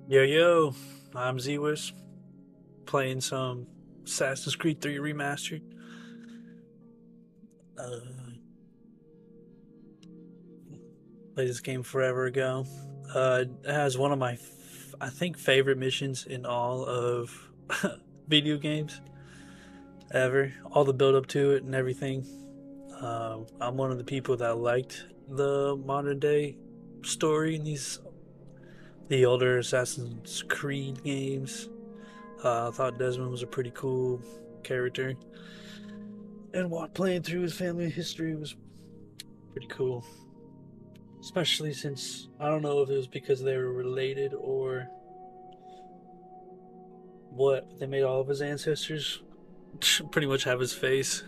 Yo yo, I'm Z-Wiz, playing some Assassin's Creed 3 Remastered. Uh, Played this game forever ago. It has one of my, I think, favorite missions in all of video games ever. All the build up to it and everything. I'm one of the people that liked the modern day story in the older Assassin's Creed games. I thought Desmond was a pretty cool character, and while playing through his family history was pretty cool. Especially since I don't know if it was because they were related or what, but they made all of his ancestors pretty much have his face.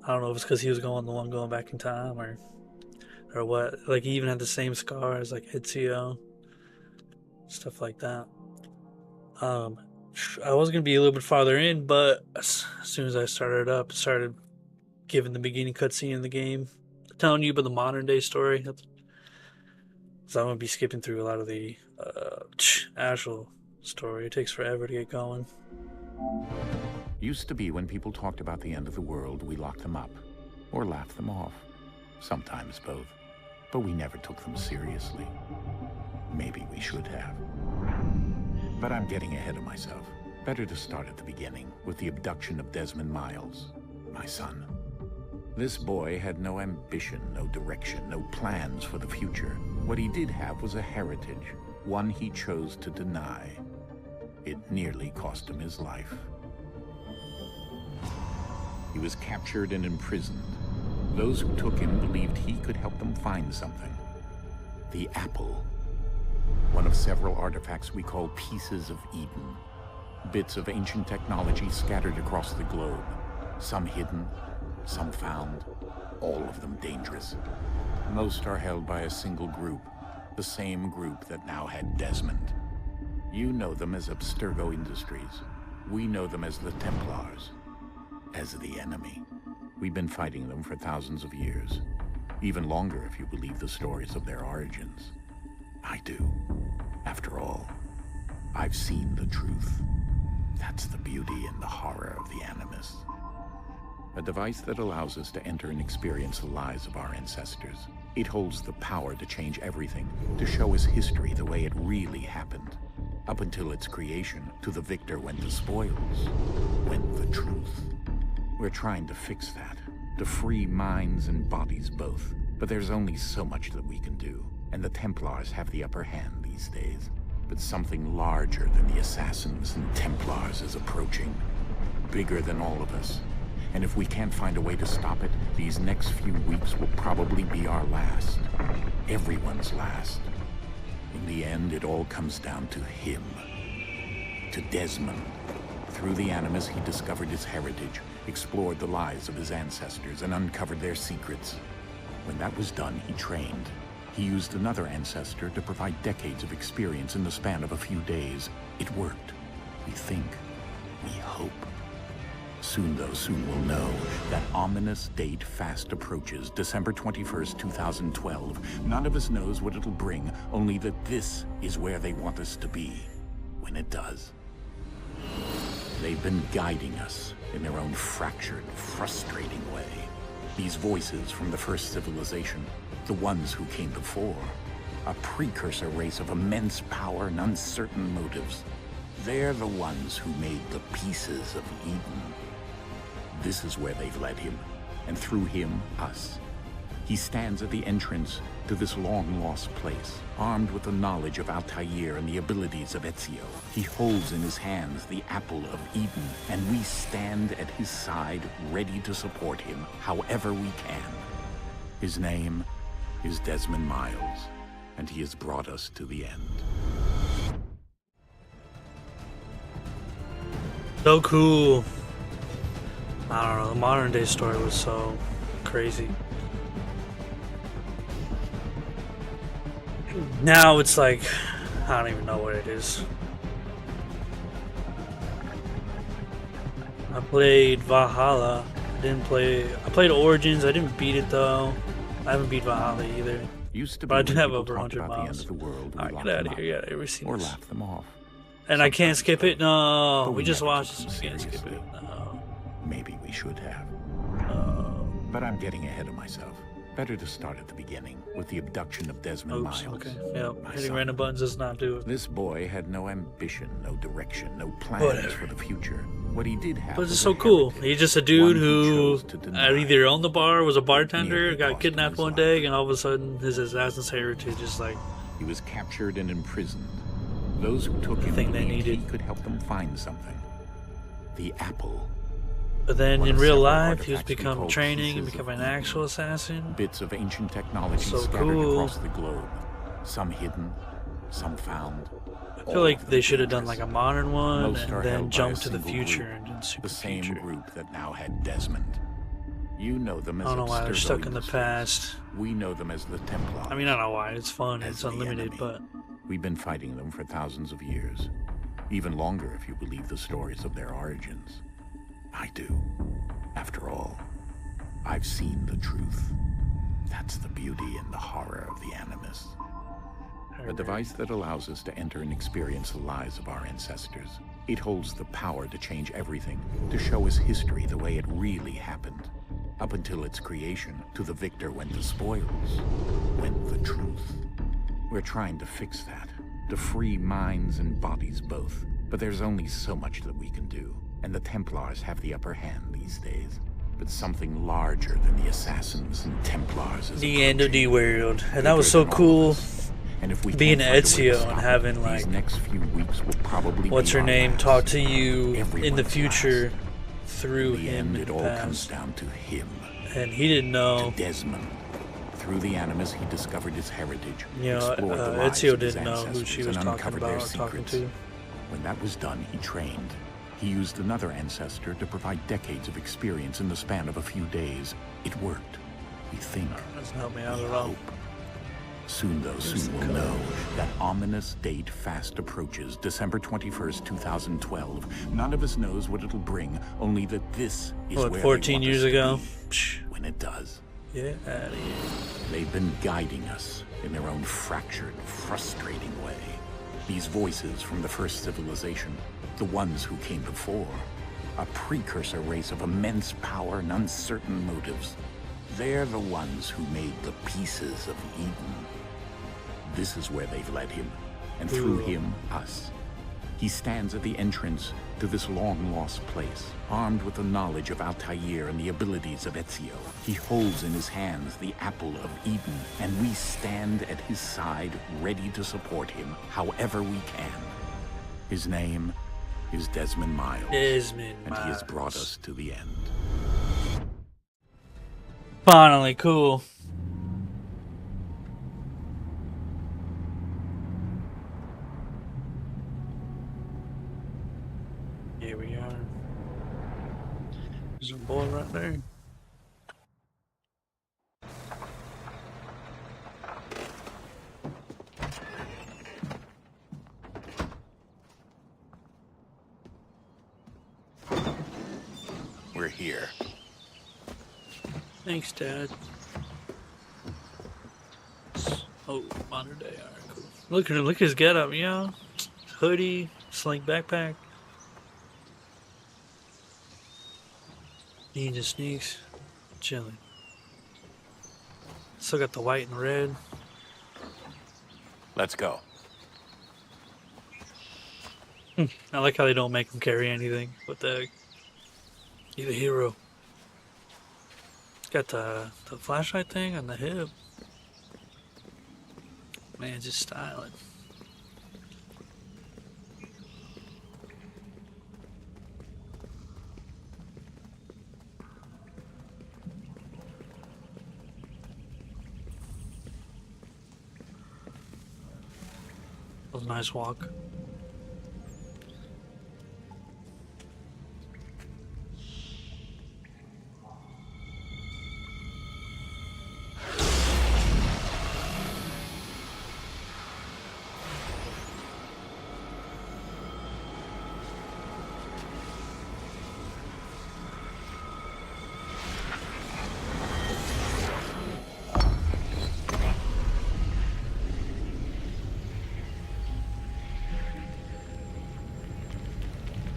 I don't know if it's because he was the one going back in time or what. Like he even had the same scars like Ezio, stuff like that. Um, I was gonna be a little bit farther in, but as soon as I started up, it started giving the beginning cutscene in the game, telling you about the modern day story. So I'm gonna be skipping through a lot of the actual story. It takes forever to get going. Used to be when people talked about the end of the world, we locked them up or laughed them off. Sometimes both. But we never took them seriously. Maybe we should have. But I'm getting ahead of myself. Better to start at the beginning, with the abduction of Desmond Miles, my son. This boy had no ambition, no direction, no plans for the future. What he did have was a heritage, one he chose to deny. It nearly cost him his life. He was captured and imprisoned. Those who took him believed he could help them find something. The apple. One of several artifacts we call pieces of Eden. Bits of ancient technology scattered across the globe. Some hidden, some found, all of them dangerous. Most are held by a single group, the same group that now had Desmond. You know them as Abstergo Industries. We know them as the Templars, as the enemy. We've been fighting them for thousands of years, even longer if you believe the stories of their origins. I do. After all, I've seen the truth. That's the beauty and the horror of the Animus. A device that allows us to enter and experience the lives of our ancestors. It holds the power to change everything, to show us history the way it really happened. Up until its creation, to the victor went the spoils, went the truth. We're trying to fix that, to free minds and bodies both. But there's only so much that we can do, and the Templars have the upper hand these days. But something larger than the Assassins and Templars is approaching, bigger than all of us. And if we can't find a way to stop it, these next few weeks will probably be our last. Everyone's last. In the end, it all comes down to him. To Desmond. Through the Animus, he discovered his heritage, explored the lives of his ancestors, and uncovered their secrets. When that was done, he trained. He used another ancestor to provide decades of experience in the span of a few days. It worked. We think. We hope. Soon, though, soon we'll know. That ominous date fast approaches, December 21st, 2012. None of us knows what it'll bring, only that this is where they want us to be, when it does. They've been guiding us in their own fractured, frustrating way. These voices from the first civilization, the ones who came before, a precursor race of immense power and uncertain motives. They're the ones who made the pieces of Eden. This is where they've led him, and through him, us. He stands at the entrance to this long-lost place, armed with the knowledge of Altair and the abilities of Ezio. He holds in his hands the apple of Eden, and we stand at his side, ready to support him however we can. His name is Desmond Miles, and he has brought us to the end. So cool. I don't know, the modern day story was so crazy. Now it's like, I don't even know what it is. I played Valhalla. I played Origins. I didn't beat it though. I haven't beat Valhalla either. Used to be But I do when have people over talked 100 about the end miles. of the world, we Alright, locked get out them of up here. Yeah, we've seen or this. laughed them off. And I can't Sometimes, skip it? No, but we just never watched took this. them We can't skip seriously. it. No. Maybe we should have. But I'm getting ahead of myself. Better to start at the beginning, with the abduction of Desmond Oops, Miles. okay. Yep, my hitting son. random buttons does not do it. This boy had no ambition, no direction, no plans Whatever. for the future. What he did have But was it's a so cool. heritage, He's just a dude one he who chose to deny. either owned the bar, was a bartender, nearly got cost him kidnapped his one life. day, and all of a sudden his assassin's heritage is like, He was captured and imprisoned. Those who took him thing they believed he needed. could help them find something. The apple. but then One in of real several life he was artifacts we become call training and pieces of become an Eden. actual assassin. Bits of ancient technology So scattered cool. across the globe. Some hidden, some found. I feel like they should have done like a modern one Most are and then held by jump a to the single future group, and then super the same future. group that now had Desmond. You know them as I don't know why they're Abstergo stuck in the Industries. past. We know them as the Templars. I mean, I don't know why. It's fun. As It's the unlimited, enemy. but We've been fighting them for thousands of years. Even longer if you believe the stories of their origins. I do. After all, I've seen the truth. That's the beauty and the horror of the Animus. A device that allows us to enter and experience the lives of our ancestors. It holds the power to change everything, to show us history the way it really happened. Up until its creation, to the victor went the spoils, went the truth. We're trying to fix that, to free minds and bodies both. But there's only so much that we can do, and the Templars have the upper hand these days. But something larger than the Assassins and Templars is the end of the approaching. world. And that Bigger was so than all of cool. us. And if we Being can't find a way to Ezio and stop it, having, these like, next few weeks will probably What's be her our name last. talk to you in the Everyone's future last. through In the him end, in it the all comes past. down to him, And he didn't to know. Desmond. Through the Animus, he discovered his heritage, You know, explored the lives Ezio of his didn't know who ancestors, she was and talking uncovered about their or talking secrets. to. When that was done, he trained. He used another ancestor to provide decades of experience in the span of a few days. It worked. We think. Doesn't help me out We at all. hope. Soon, though, soon we'll know that ominous date fast approaches, December 21st, 2012. None of us knows what it'll bring, only that this is What, where 14 they want years us to ago? be Psh, when it does. yeah, outta here. They've been guiding us in their own fractured, frustrating way. These voices from the first civilization, the ones who came before, a precursor race of immense power and uncertain motives. They're the ones who made the pieces of Eden. This is where they've led him, and through him, us. He stands at the entrance to this long-lost place, armed with the knowledge of Altair and the abilities of Ezio. He holds in his hands the apple of Eden, and we stand at his side, ready to support him however we can. His name is Desmond Miles, Desmond and he has Miles. brought us to the end. Finally, cool. Here we are. There's a boy right there. We're here. Thanks, Dad. Oh, modern day. Alright, cool. Look at him. Look at his getup, you know? Hoodie, slink backpack. Ninja sneaks. Chilling. Still got the white and red. Let's go. I like how they don't make him carry anything. What the heck? He's a hero. Got the flashlight thing on the hip. Man, just styling. That was a nice walk.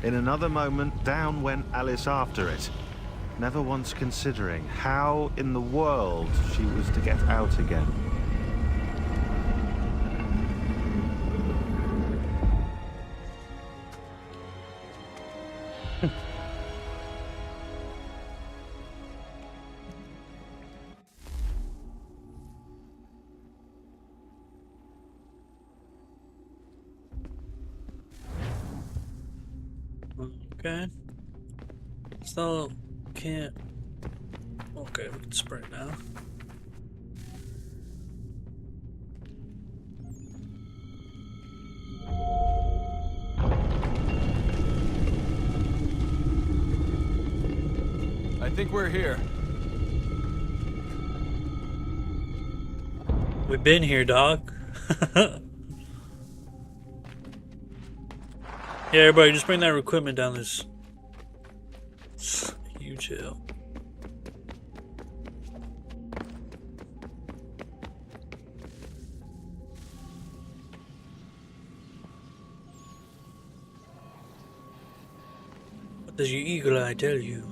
In another moment, down went Alice after it, never once considering how in the world she was to get out again. Okay. Still can't. Okay, we can sprint now. I think we're here. We've been here, dog. Yeah, everybody, just bring that equipment down this huge hill. What does your eagle eye tell you?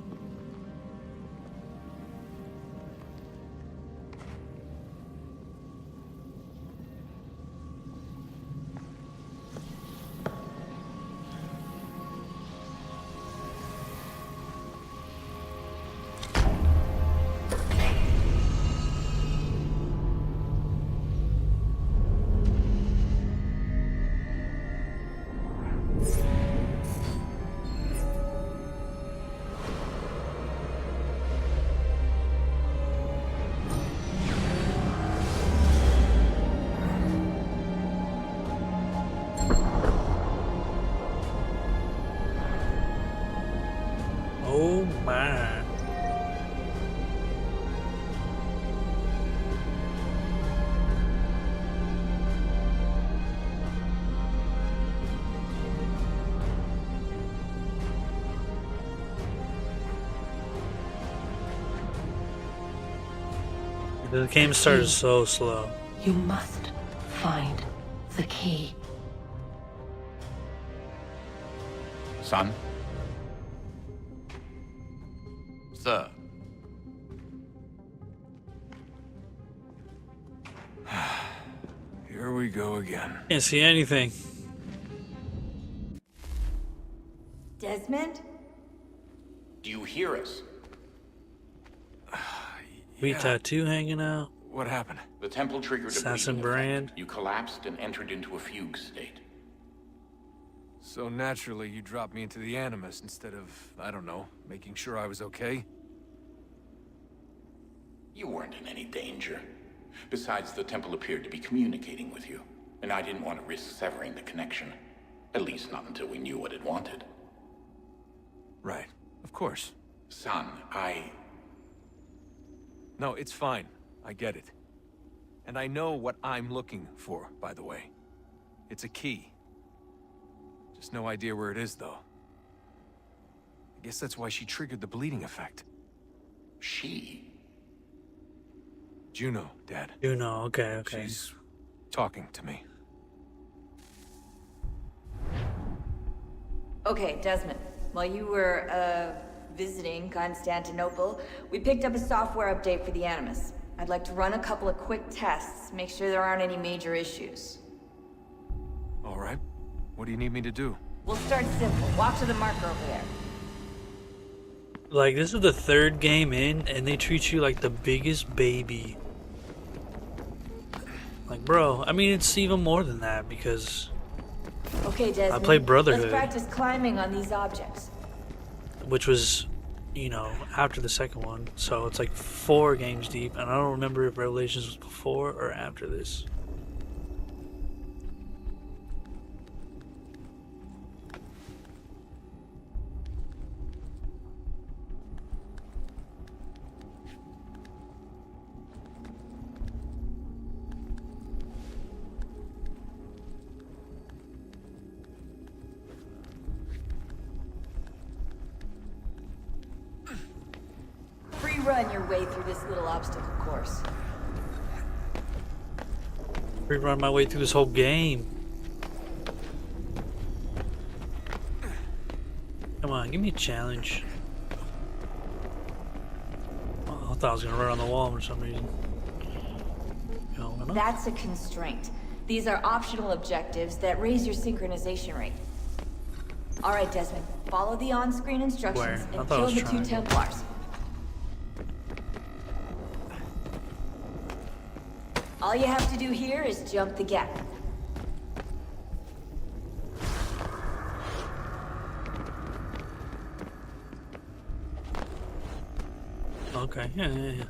Oh my. The game started so slow. You must find the key. Son? Sir. Here we go again. Can't see anything. Desmond? Do you hear us? Wheat tattoo hanging out. What happened? The temple triggered a Assassin bleeding brand. effect. You collapsed and entered into a fugue state. So naturally, you dropped me into the Animus instead of, I don't know, making sure I was okay? You weren't in any danger. Besides, the temple appeared to be communicating with you, and I didn't want to risk severing the connection. At least not until we knew what it wanted. Right. Of course. Son, No, it's fine. I get it. And I know what I'm looking for, by the way. It's a key. Just no idea where it is, though. I guess that's why she triggered the bleeding effect. She? Juno, Dad. Juno, okay. She's talking to me. Okay, Desmond. While you were, visiting Constantinople, we picked up a software update for the Animus. I'd like to run a couple of quick tests, make sure there aren't any major issues. All right. What do you need me to do? We'll start simple. Walk to the marker over there. Like, this is the third game in, and they treat you like the biggest baby. Like, bro, I mean, it's even more than that, because Okay, Desmond. I played Brotherhood. Let's practice climbing on these objects. which was, you know, after the second one. So it's like 4 games deep, and I don't remember if Revelations was before or after this. Run your way through this little obstacle course. Rerun my way through this whole game. Come on, give me a challenge. Oh, I thought I was gonna run on the wall for some reason. That's a constraint. These are optional objectives that raise your synchronization rate. Alright, Desmond. Follow the on-screen instructions and kill the 2 Templars. All you have to do here is jump the gap. Okay, yeah.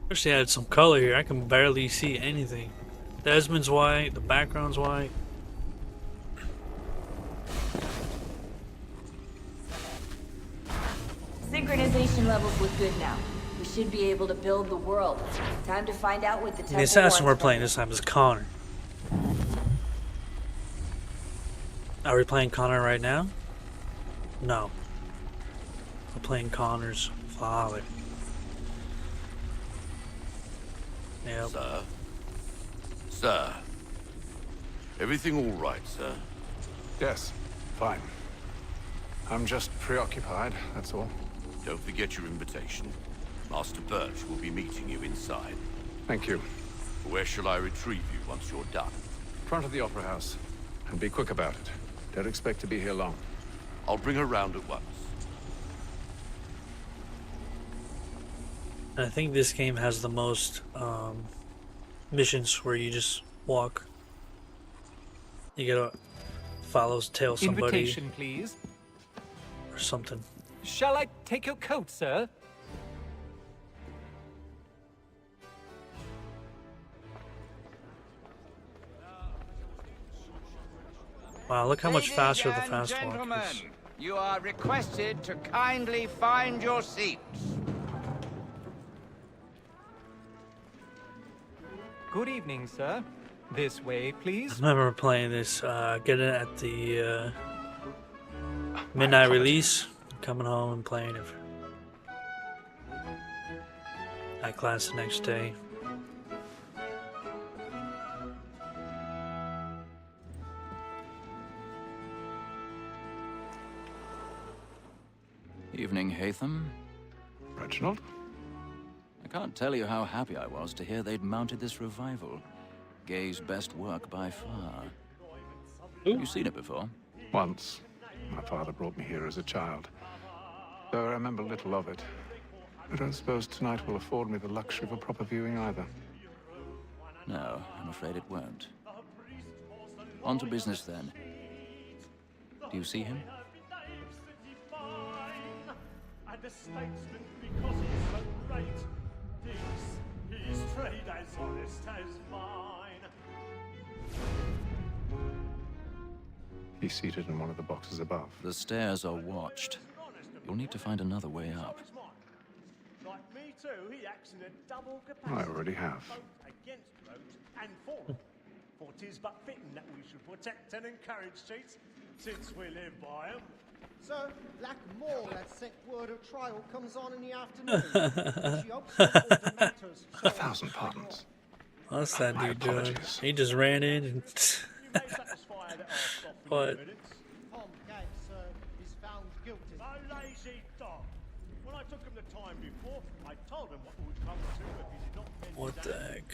Wish they had some color here. I can barely see anything. Desmond's white, the background's white. Synchronization levels look good now. We should be able to build the world. Time to find out what the Temple The assassin we're wants playing from this time is Connor. Are we playing Connor right now? No. We're playing Connor's father. Yep. Sir. Everything all right, sir? Yes, fine. I'm just preoccupied, that's all. Don't forget your invitation. Master Birch will be meeting you inside. Thank you. Where shall I retrieve you once you're done? Front of the Opera House. And be quick about it. Don't expect to be here long. I'll bring her round at once. I think this game has the most missions where you just walk. You gotta follow, tail somebody. Invitation, please. Or something. Shall I take your coat, sir? Wow, look how much faster the fast walk gentlemen, is. you are requested to kindly find your seats. Good evening, sir. This way, I please. remember playing this, getting it at the midnight release, coming home and playing it. Night class the next day. Evening, Hatham. Reginald? I can't tell you how happy I was to hear they'd mounted this revival. Gay's best work by far. Have you seen it before? Once. My father brought me here as a child. Though I remember little of it. I don't suppose tonight will afford me the luxury of a proper viewing either. No, I'm afraid it won't. On to business then. Do you see him? The statesman, because he's so great, thinks his trade as honest as mine. He's seated in one of the boxes above. The stairs are watched. You'll need to find another way up. Like me too, he acts in a double capacity. I already have. Both against rogues and for them. For 'tis but fitting that we should protect and encourage cheats, since we live by 'em. Sir, Black Moore had sent word of trial comes on in the afternoon. She hopes to hold the matters. 1,000 pardons. What's that My dude doing? apologies. He just ran in and... What? Tom Gaggs, sir, is found guilty. A lazy dog. When I took him the time before, I told him what would come to if he did not mend What his the act. heck?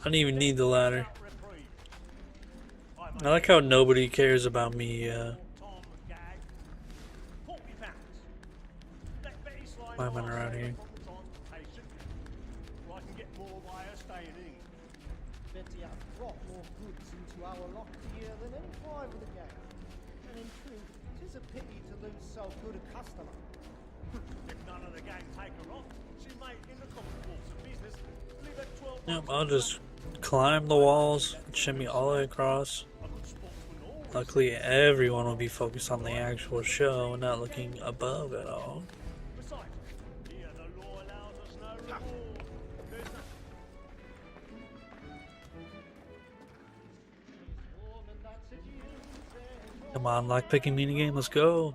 I don't even need the ladder. I like how nobody cares about me, climbing around here. I can get more by her staying in. Betty have brought more goods into our lock here than any five of the gang. And in truth, 'tis a pity to lose so good a customer. If none of the gang take her off, she may, in the common course of business, leave her 12 Yep, I'll just climb the walls, shimmy all the way across. Luckily, everyone will be focused on the actual show and not looking above at all. Come on, lockpicking minigame, let's go.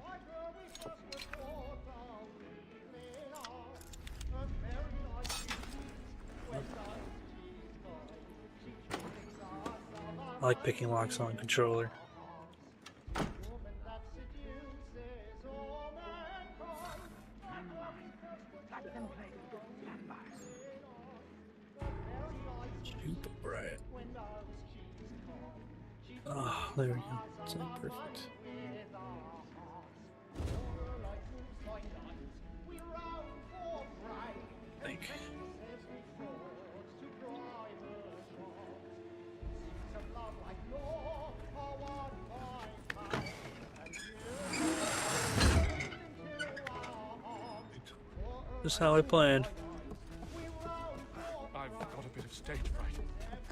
I like picking locks on controller. Super bright. Oh, there we go. It's like perfect. Think. Just how I planned. I've got a bit of stage fright.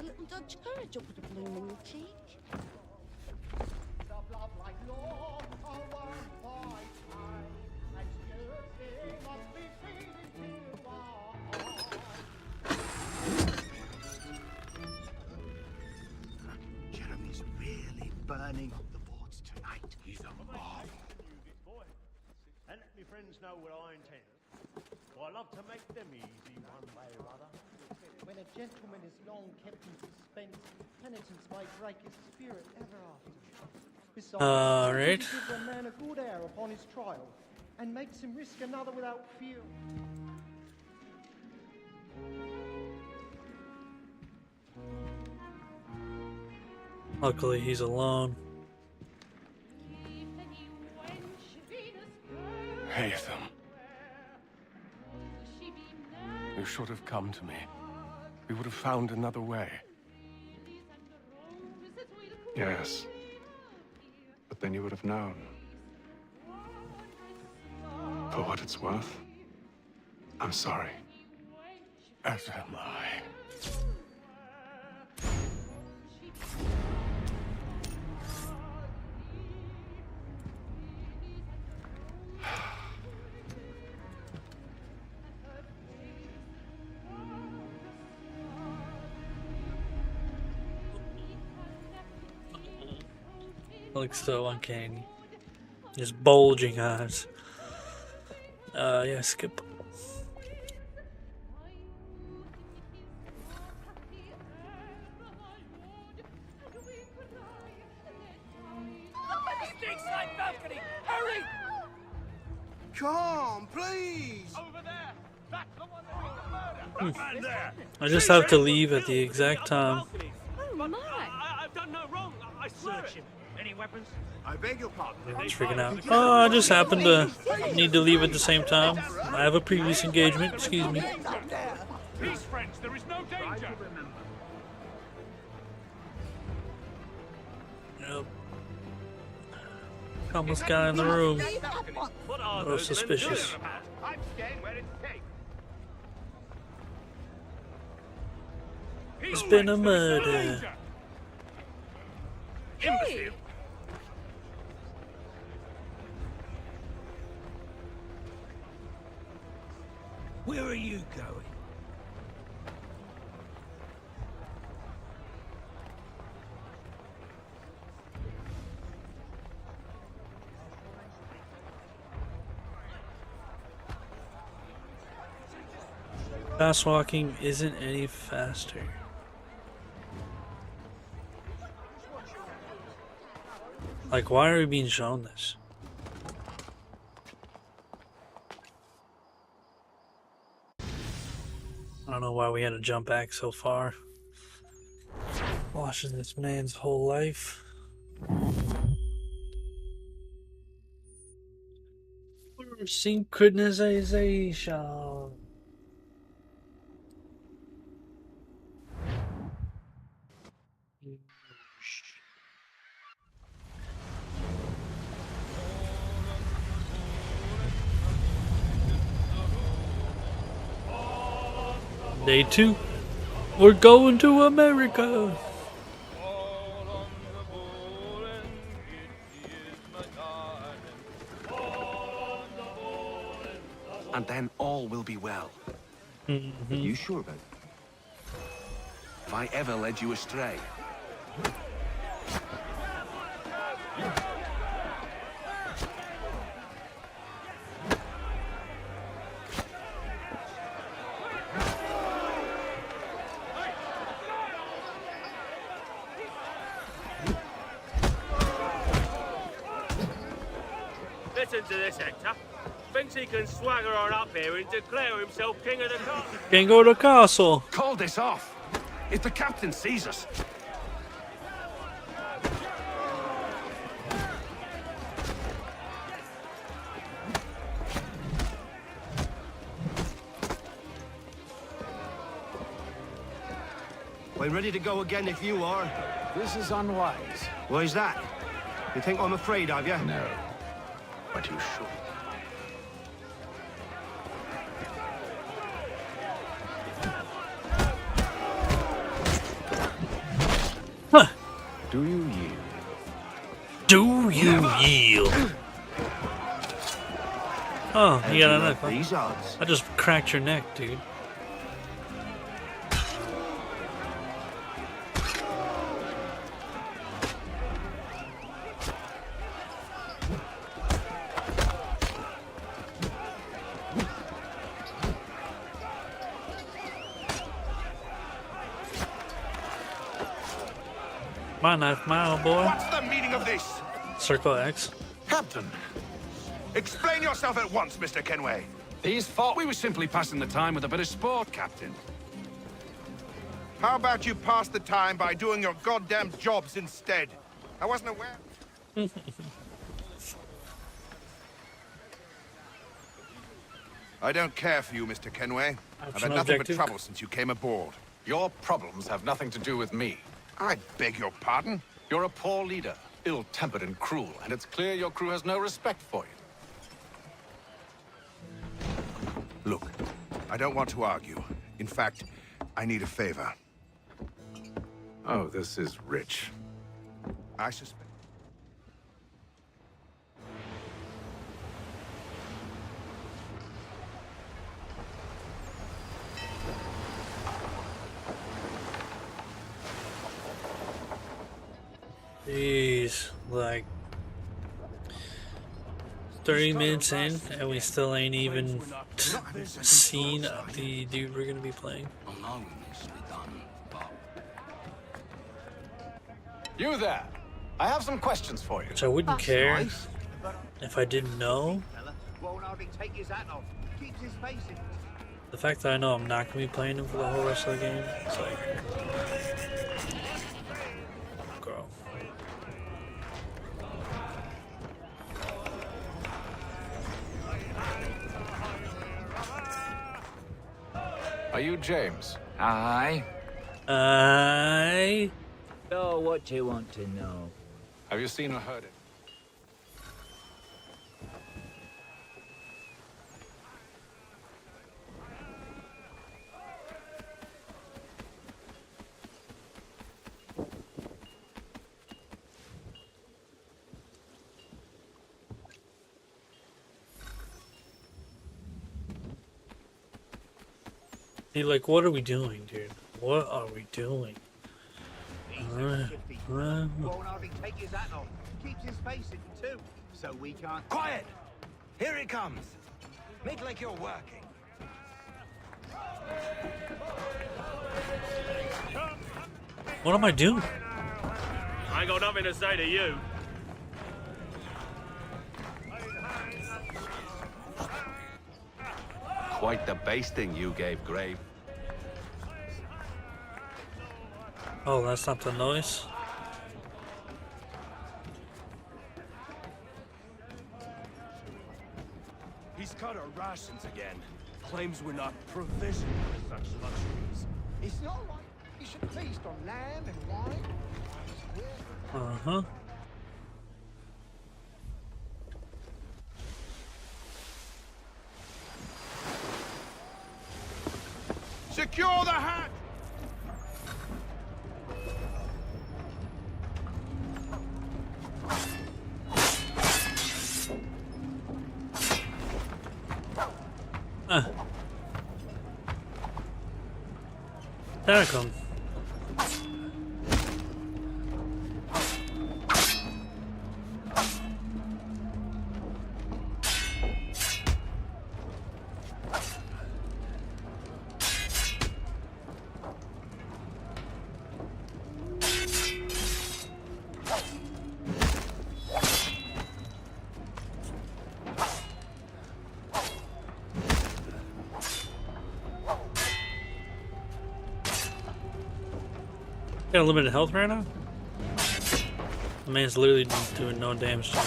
A little Dutch courage will put a bloom in your cheek. Jeremy's really burning up the boards tonight. He's a marvel. And let me friends know what I intend. I love to make them easy one way or other. When a gentleman is long kept in suspense, penitence may break his spirit ever after. Besides, Alright. it gives a man a good air upon his trial, and makes him risk another without fear. Luckily, he's alone. Haytham. You should have come to me. We would have found another way. Yes. But then you would have known. For what it's worth, I'm sorry. As am I. Looks so uncanny. Just bulging eyes. Yeah, skip. Hurry! Come, please! Over there! That's the one that did the murder! That man there! I just have to leave at the exact time. Oh my! I've done no wrong. I swear it. Any weapons? I beg your pardon. He's freaking out. Oh, I just happened to need to leave at the same time. I have a previous engagement. Excuse me. Peace, friends. There is no danger. Yep. Almost got in the room. What A are little those suspicious. I'm staying where it's safe. It's been a murder. Imbecile. Where are you going? Fast walking isn't any faster. Like, why are we being shown this? I don't know why we had to jump back so far. Watching this man's whole life. Synchronization. Day 2. We're going to America. And then all will be well. Are you sure about it? Have I ever led you astray? Listen to this, Hector. Thinks he can swagger on up here and declare himself king of the castle. Can't go to the castle. Call this off. If the captain sees us. We're ready to go again if you are. This is unwise. Why's that? You think I'm afraid of you? No, but you should. Huh. Do you yield? Do you yield? Oh, you got a neck. These odds. I just cracked your neck, dude. My knife, my old boy. What's the meaning of this? Circle X. Captain, explain yourself at once, Mr. Kenway. These fought. We were simply passing the time with a bit of sport, Captain. How about you pass the time by doing your goddamn jobs instead? I wasn't aware. I don't care for you, Mr. Kenway. I've had nothing but trouble since you came aboard. Your problems have nothing to do with me. I beg your pardon? You're a poor leader, ill-tempered and cruel, and it's clear your crew has no respect for you. Look, I don't want to argue. In fact, I need a favor. Oh, this is rich. I suspect... Jeez, like 30 minutes in, and we still ain't even seen the dude we're gonna be playing. You there? I have some questions for you. Which I wouldn't care if I didn't know. The fact that I know I'm not gonna be playing him for the whole rest of the game, it's like, girl. Are you James? Aye. Aye. So what do you want to know? Have you seen or heard it? Hey, like, what are we doing, dude? What are we doing? Won't hardly take his hat off. Keeps his face hidden too, so we can't. Quiet! Here it comes. Make like you're working. What am I doing? I ain't got nothing to say to you. Quite the basting you gave Grave. Oh, that's not the noise. He's cut our rations again. Claims we're not provisioned with such luxuries. It's not like you should feast on lamb and wine. Uh-huh. Secure the hatch! There I come. Got a limited health right now? The man's literally doing no damage to me.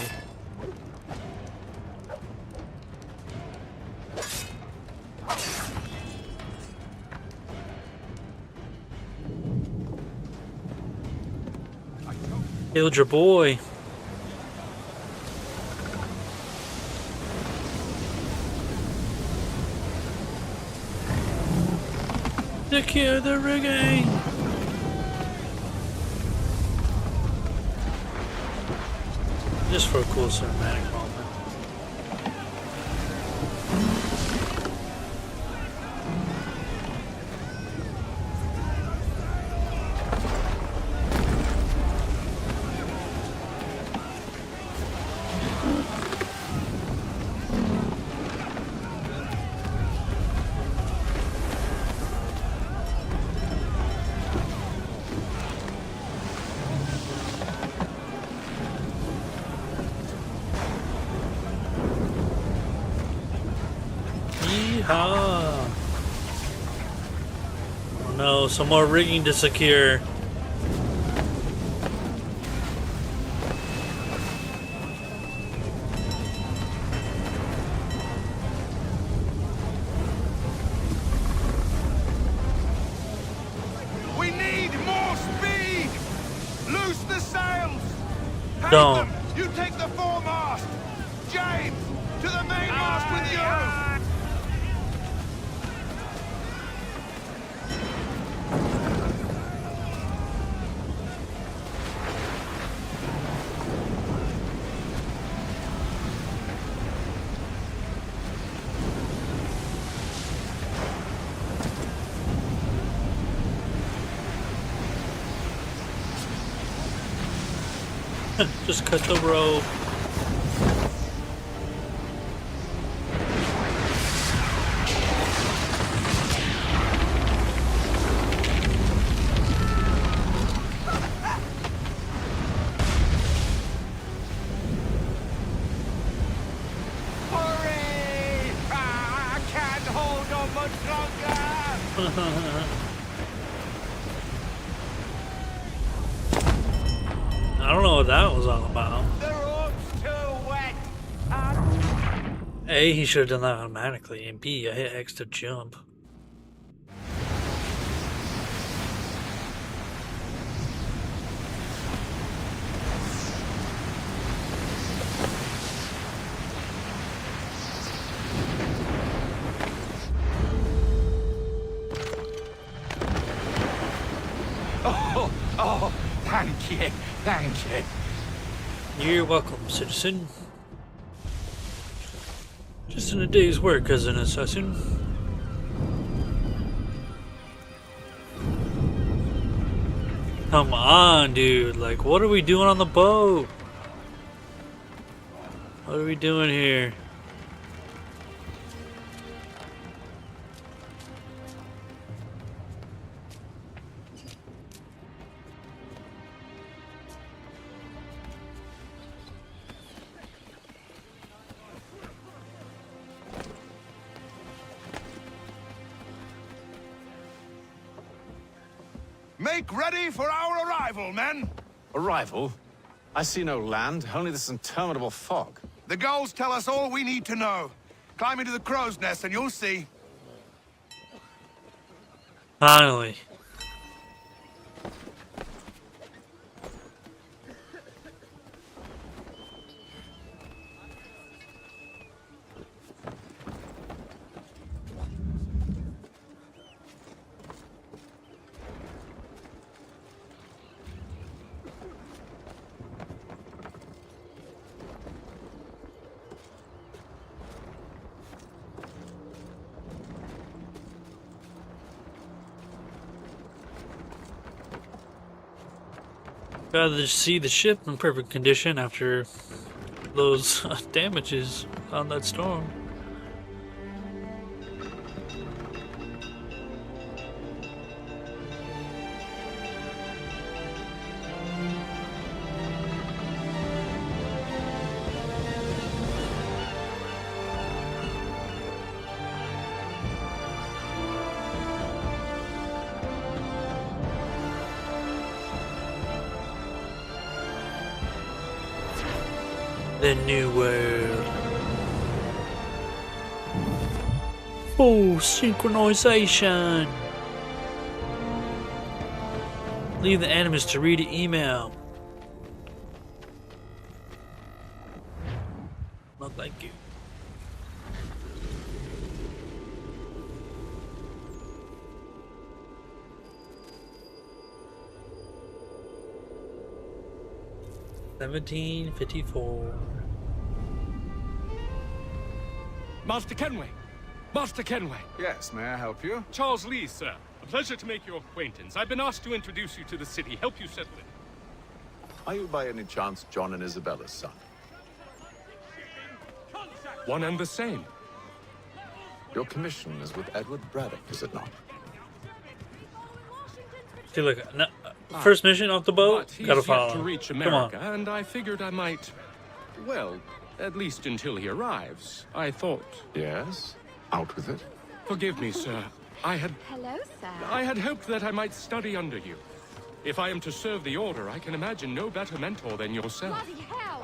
Killed your boy. Secure the rigging. Just for a cool cinematic moment. Yeehaw! Oh no, some more rigging to secure. We need more speed! Loose the sails! Don't. Haytham, you take the foremast! James, to the mainmast with you! Just cut the rope. Hurry! I can't hold on much longer! I don't know what that was all about. The rope's too wet! A, he should have done that automatically, and B, I hit X to jump. Oh, thank you, thank you. You're welcome, citizen. Just in a day's work as an assassin. Come on, dude. Like, what are we doing on the boat? What are we doing here? Make ready for our arrival, men! Arrival? I see no land, only this interminable fog. The gulls tell us all we need to know. Climb into the crow's nest and you'll see. Finally. Glad to see the ship in perfect condition after those damages on that storm. The New World. Full synchronization. Leave the Animus to read an email. No, thank you. $17.54. Master Kenway! Master Kenway! Yes, may I help you? Charles Lee, sir. A pleasure to make your acquaintance. I've been asked to introduce you to the city, help you settle it. Are you by any chance John and Isabella's son? One and the same. Your commission is with Edward Braddock, is it not? See, look, no, first mission off the boat, But gotta he's yet follow. to reach Come America, on. and I figured I might... Well, at least until he arrives. I thought... Yes? Out with it. Forgive me, sir. Hello, sir. I had hoped that I might study under you. If I am to serve the Order, I can imagine no better mentor than yourself. Bloody hell!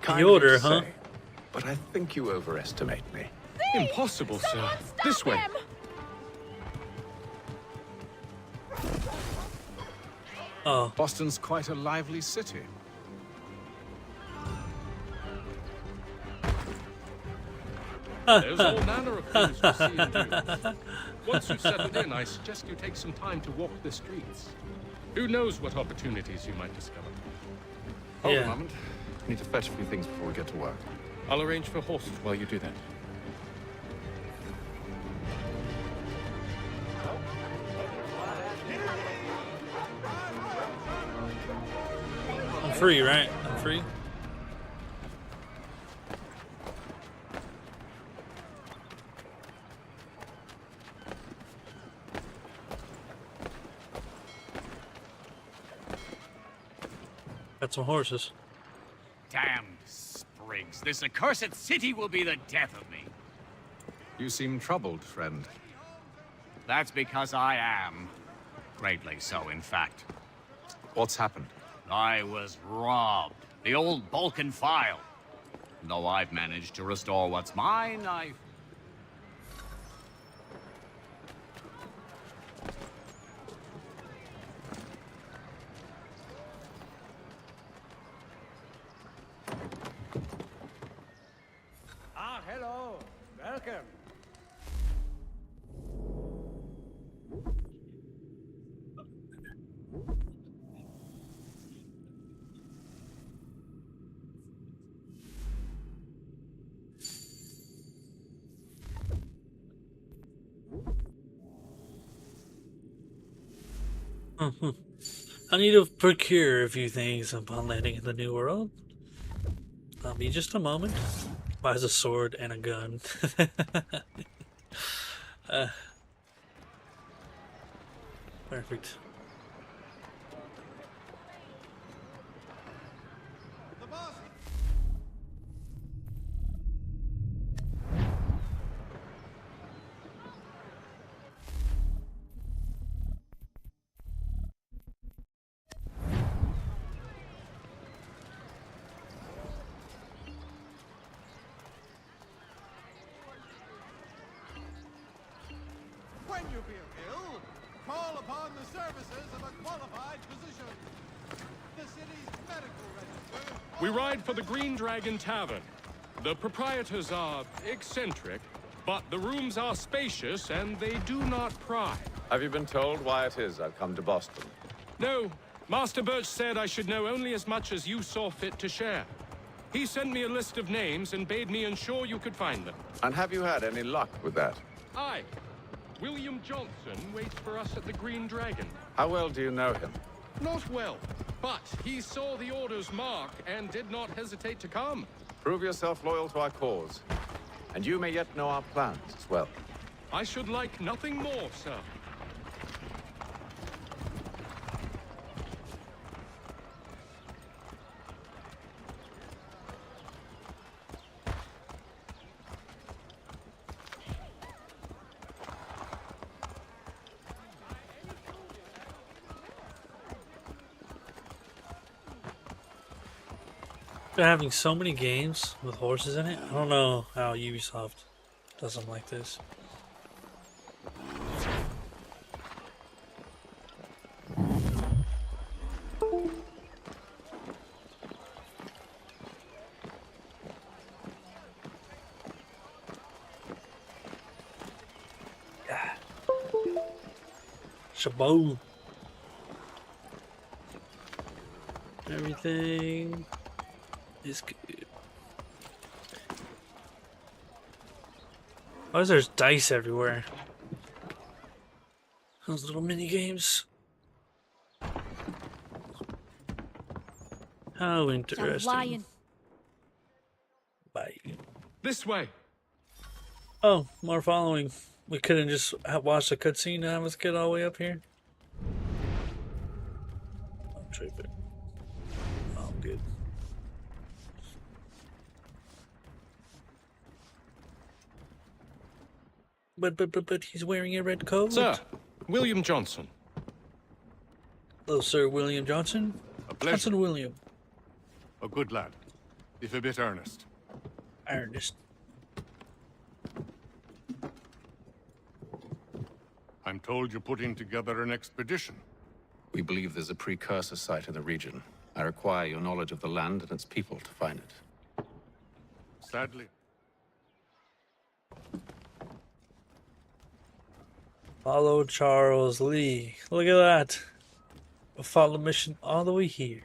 Kind The of Order, you huh? say, but I think you overestimate me. Impossible, sir. Someone stop This way. him! Oh, Boston's quite a lively city. There's all manner of things to see and do. Once you've settled in, I suggest you take some time to walk the streets. Who knows what opportunities you might discover. Hold Yeah. a moment. I need to fetch a few things before we get to work. I'll arrange for horses while you do that. I'm free, right? I'm free. Got some horses. Damned sprigs. This accursed city will be the death of me. You seem troubled, friend. That's because I am. Greatly so, in fact. What's happened? I was robbed. The old Balkan file. Though I've managed to restore what's mine, I... Ah, hello. Welcome. I need to procure a few things upon landing in the New World. I'll be just a moment. Buys a sword and a gun. Perfect. When you feel ill, call upon the services of a qualified physician. The city's medical register. We ride for the Green Dragon Tavern. The proprietors are eccentric, but the rooms are spacious and they do not pry. Have you been told why it is I've come to Boston? No, Master Birch said I should know only as much as you saw fit to share. He sent me a list of names and bade me ensure you could find them. And have you had any luck with that? Aye. William Johnson waits for us at the Green Dragon. How well do you know him? Not well, but he saw the Order's mark and did not hesitate to come. Prove yourself loyal to our cause, and you may yet know our plans as well. I should like nothing more, sir. They're having so many games with horses in it. I don't know how Ubisoft does them like this. Shaboom. Everything is good. Why is there dice everywhere? Those little mini games. How interesting. Bye. This way. Oh, more following. We couldn't just watch the cutscene and have us get all the way up here. I'm tripping. Oh, good. But he's wearing a red coat. Sir, William Johnson. Hello, Sir William Johnson. A pleasure. Johnson William. A good lad, if a bit earnest. Ernest. I'm told you're putting together an expedition. We believe there's a precursor site in the region. I require your knowledge of the land and its people to find it. Sadly. Follow Charles Lee. Look at that. A follow mission all the way here.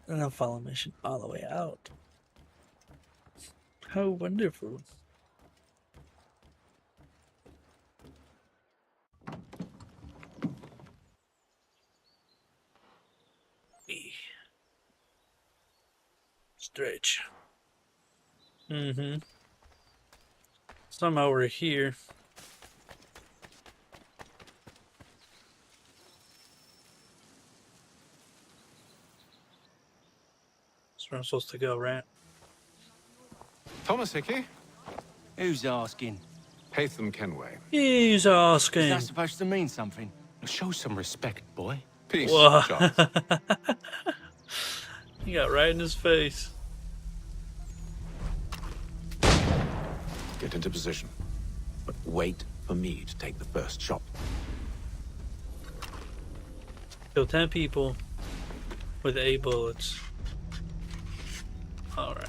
And a follow mission all the way out. How wonderful. Stretch. Somehow we're here. That's where I'm supposed to go, right? Thomas Hickey? Who's asking? Haytham Kenway. He's asking. Is that supposed to mean something? Show some respect, boy. Peace, Whoa. Charles. He got right in his face. Get into position. But wait for me to take the first shot. Kill 10 people with 8 bullets. Alright.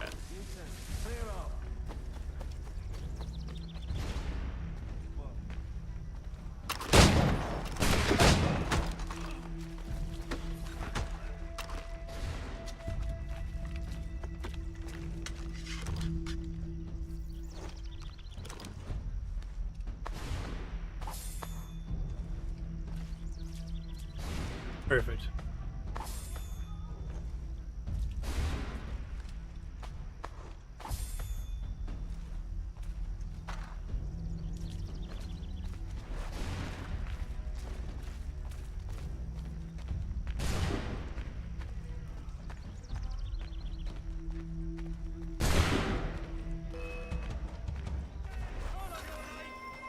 Perfect.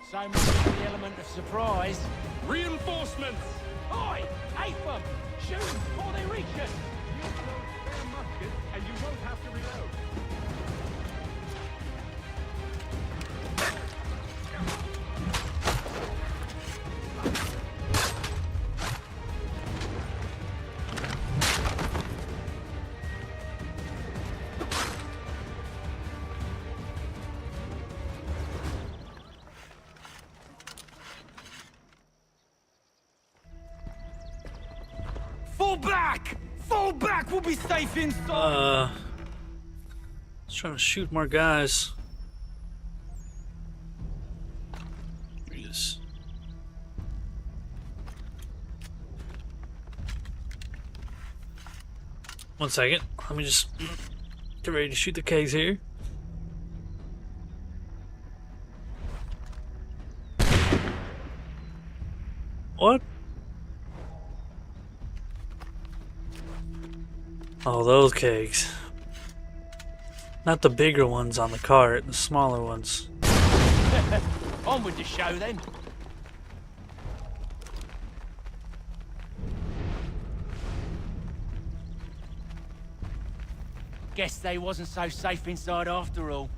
So much for the element of surprise. Reinforcements! Oi! Haytham! Shoot before they reach us! You'll throw a spare musket, and you won't have to reload. Fall back! Fall back! We'll be safe inside! Let's try to shoot more guys. Yes. One second. Let me just get ready to shoot the kegs here. What? Oh, those kegs. Not the bigger ones on the cart, the smaller ones. On with the show then. Guess they wasn't so safe inside after all.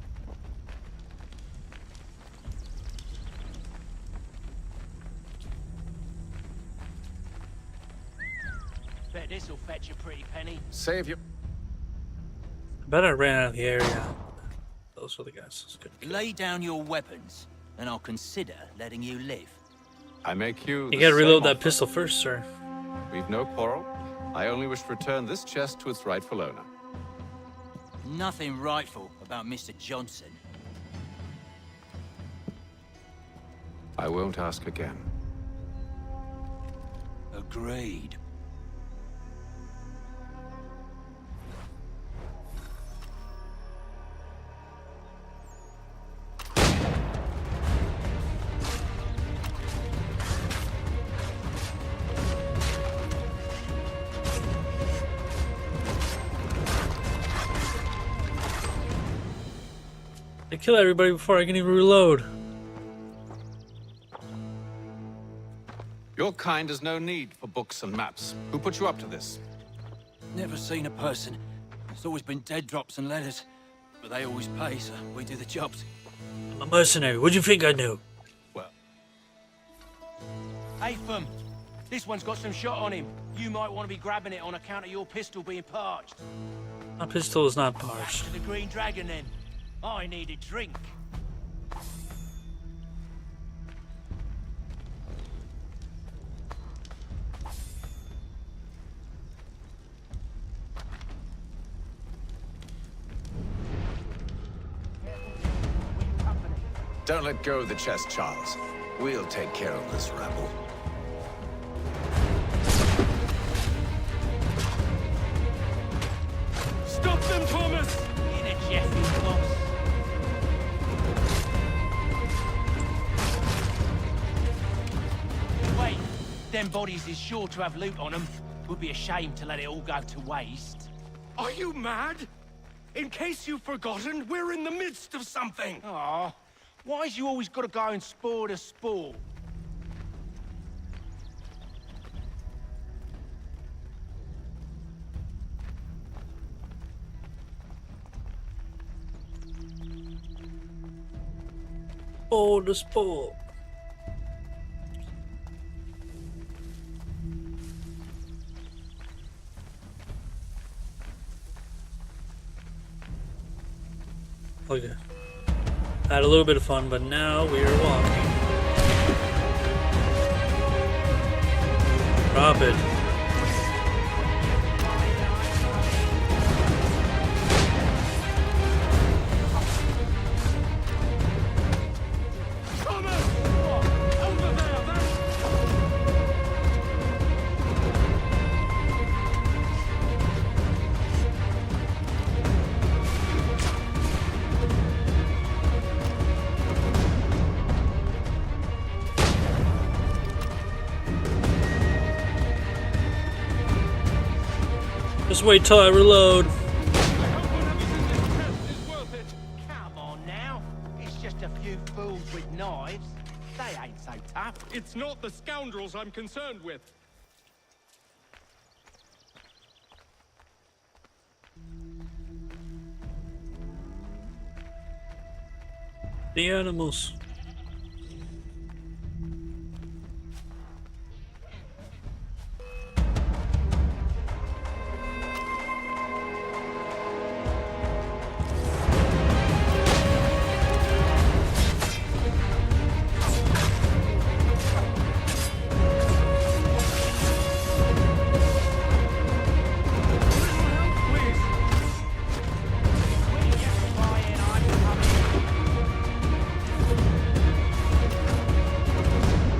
Bet this'll fetch a pretty penny. Save your... I bet I ran out of the area. Those are the guys. Lay down your weapons, and I'll consider letting you live. I make you... You gotta reload that pistol first, sir. We've no quarrel. I only wish to return this chest to its rightful owner. Nothing rightful about Mr. Johnson. I won't ask again. Agreed. They kill everybody before I can even reload. Your kind has no need for books and maps. Who put you up to this? Never seen a person. It's always been dead drops and letters. But they always pay, so we do the jobs. I'm a mercenary. What'd you think I knew? Well... Hey, Fum. This one's got some shot on him. You might want to be grabbing it on account of your pistol being parched. My pistol is not Back parched. to the Green Dragon, then. I need a drink. Don't let go of the chest, Charles. We'll take care of this rabble. Stop them, Thomas! In a Jeffy, boss. Wait, them bodies is sure to have loot on them. Would be a shame to let it all go to waste. Are you mad? In case you've forgotten, we're in the midst of something. Aw, why's you always gotta go and spoil the sport? Oh, the sport. Okay. Had a little bit of fun, but now we are walking. Drop it. Just wait till I reload. Come on now. It's just a few fools with knives. They ain't so tough. It's not the scoundrels I'm concerned with. The animals.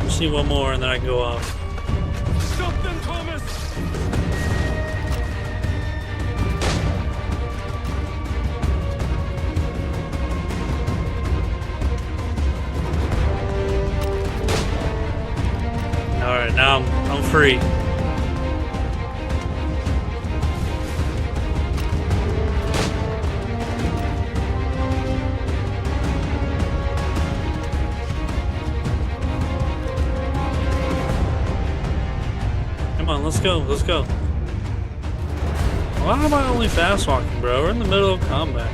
See one more and then I can go off. Stop them, Thomas! Alright, now I'm free. Come on, let's go, let's go. Why am I only fast walking, bro? We're in the middle of combat.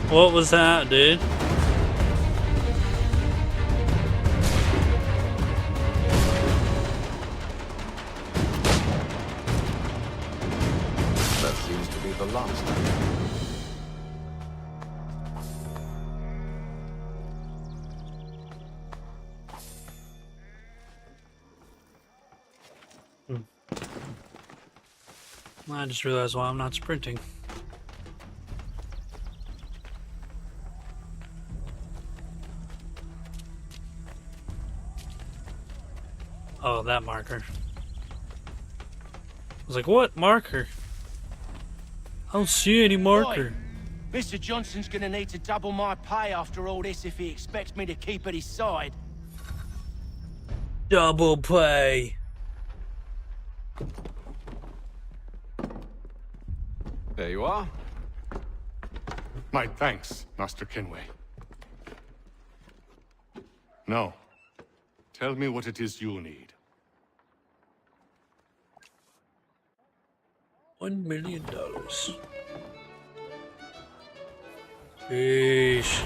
What was that, dude? That seems to be the last. I just realized why I'm not sprinting. Oh, that marker. I was like, what marker? I don't see any marker. Oi, Mr. Johnson's gonna need to double my pay after all this if he expects me to keep at his side. Double pay. There you are. My thanks, Master Kenway. Now, tell me what it is you need. $1 million. Sheesh.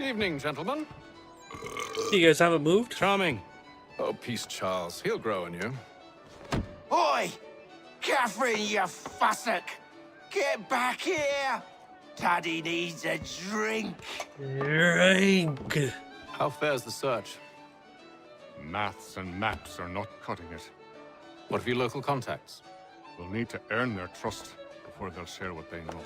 Evening, gentlemen. You guys haven't moved? Charming. Oh, peace, Charles. He'll grow on you. Oi! Catherine, you fussock! Get back here! Daddy needs a drink. Drink. How fares the search? Maths and maps are not cutting it. What of your local contacts? We'll need to earn their trust before they'll share what they know.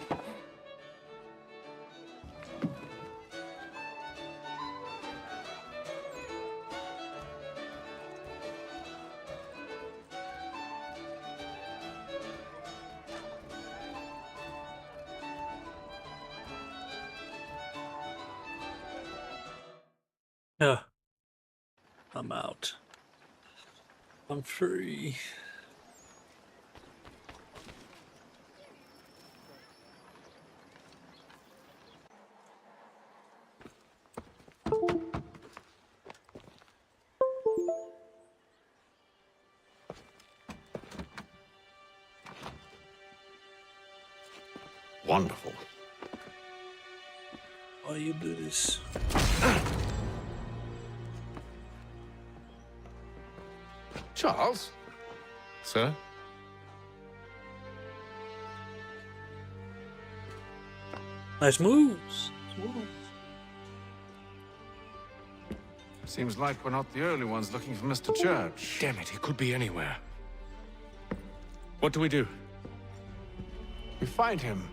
Yeah. I'm out. I'm free. Wonderful. Why you do this? Charles? Sir? Nice moves. Nice moves. Seems like we're not the only ones looking for Mr. Church. Damn it, he could be anywhere. What do we do? We find him.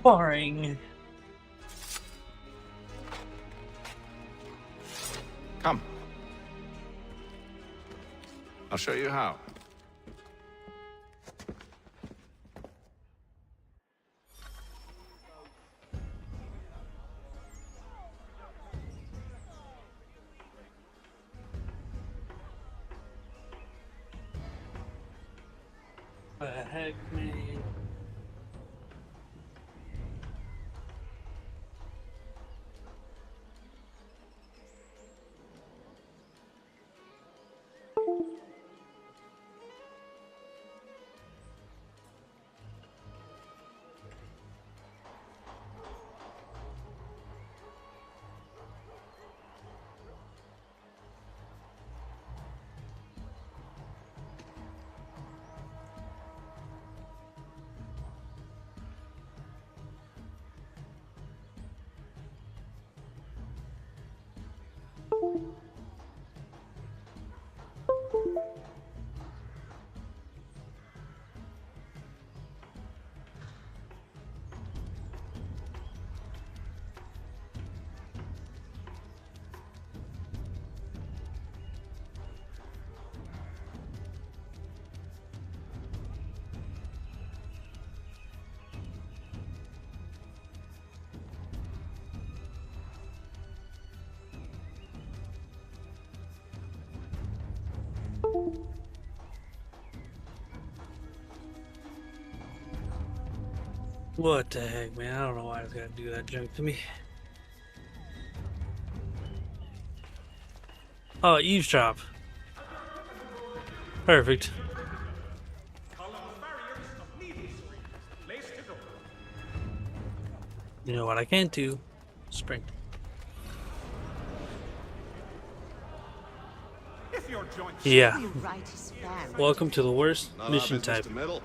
Boring. Come. I'll show you how. What the heck, man? What the heck, man? I don't know why it's gotta do that junk to me. Oh, eavesdrop. Perfect. You know what I can't do? Sprint. Yeah. Welcome to the worst Not mission our business type. to meddle,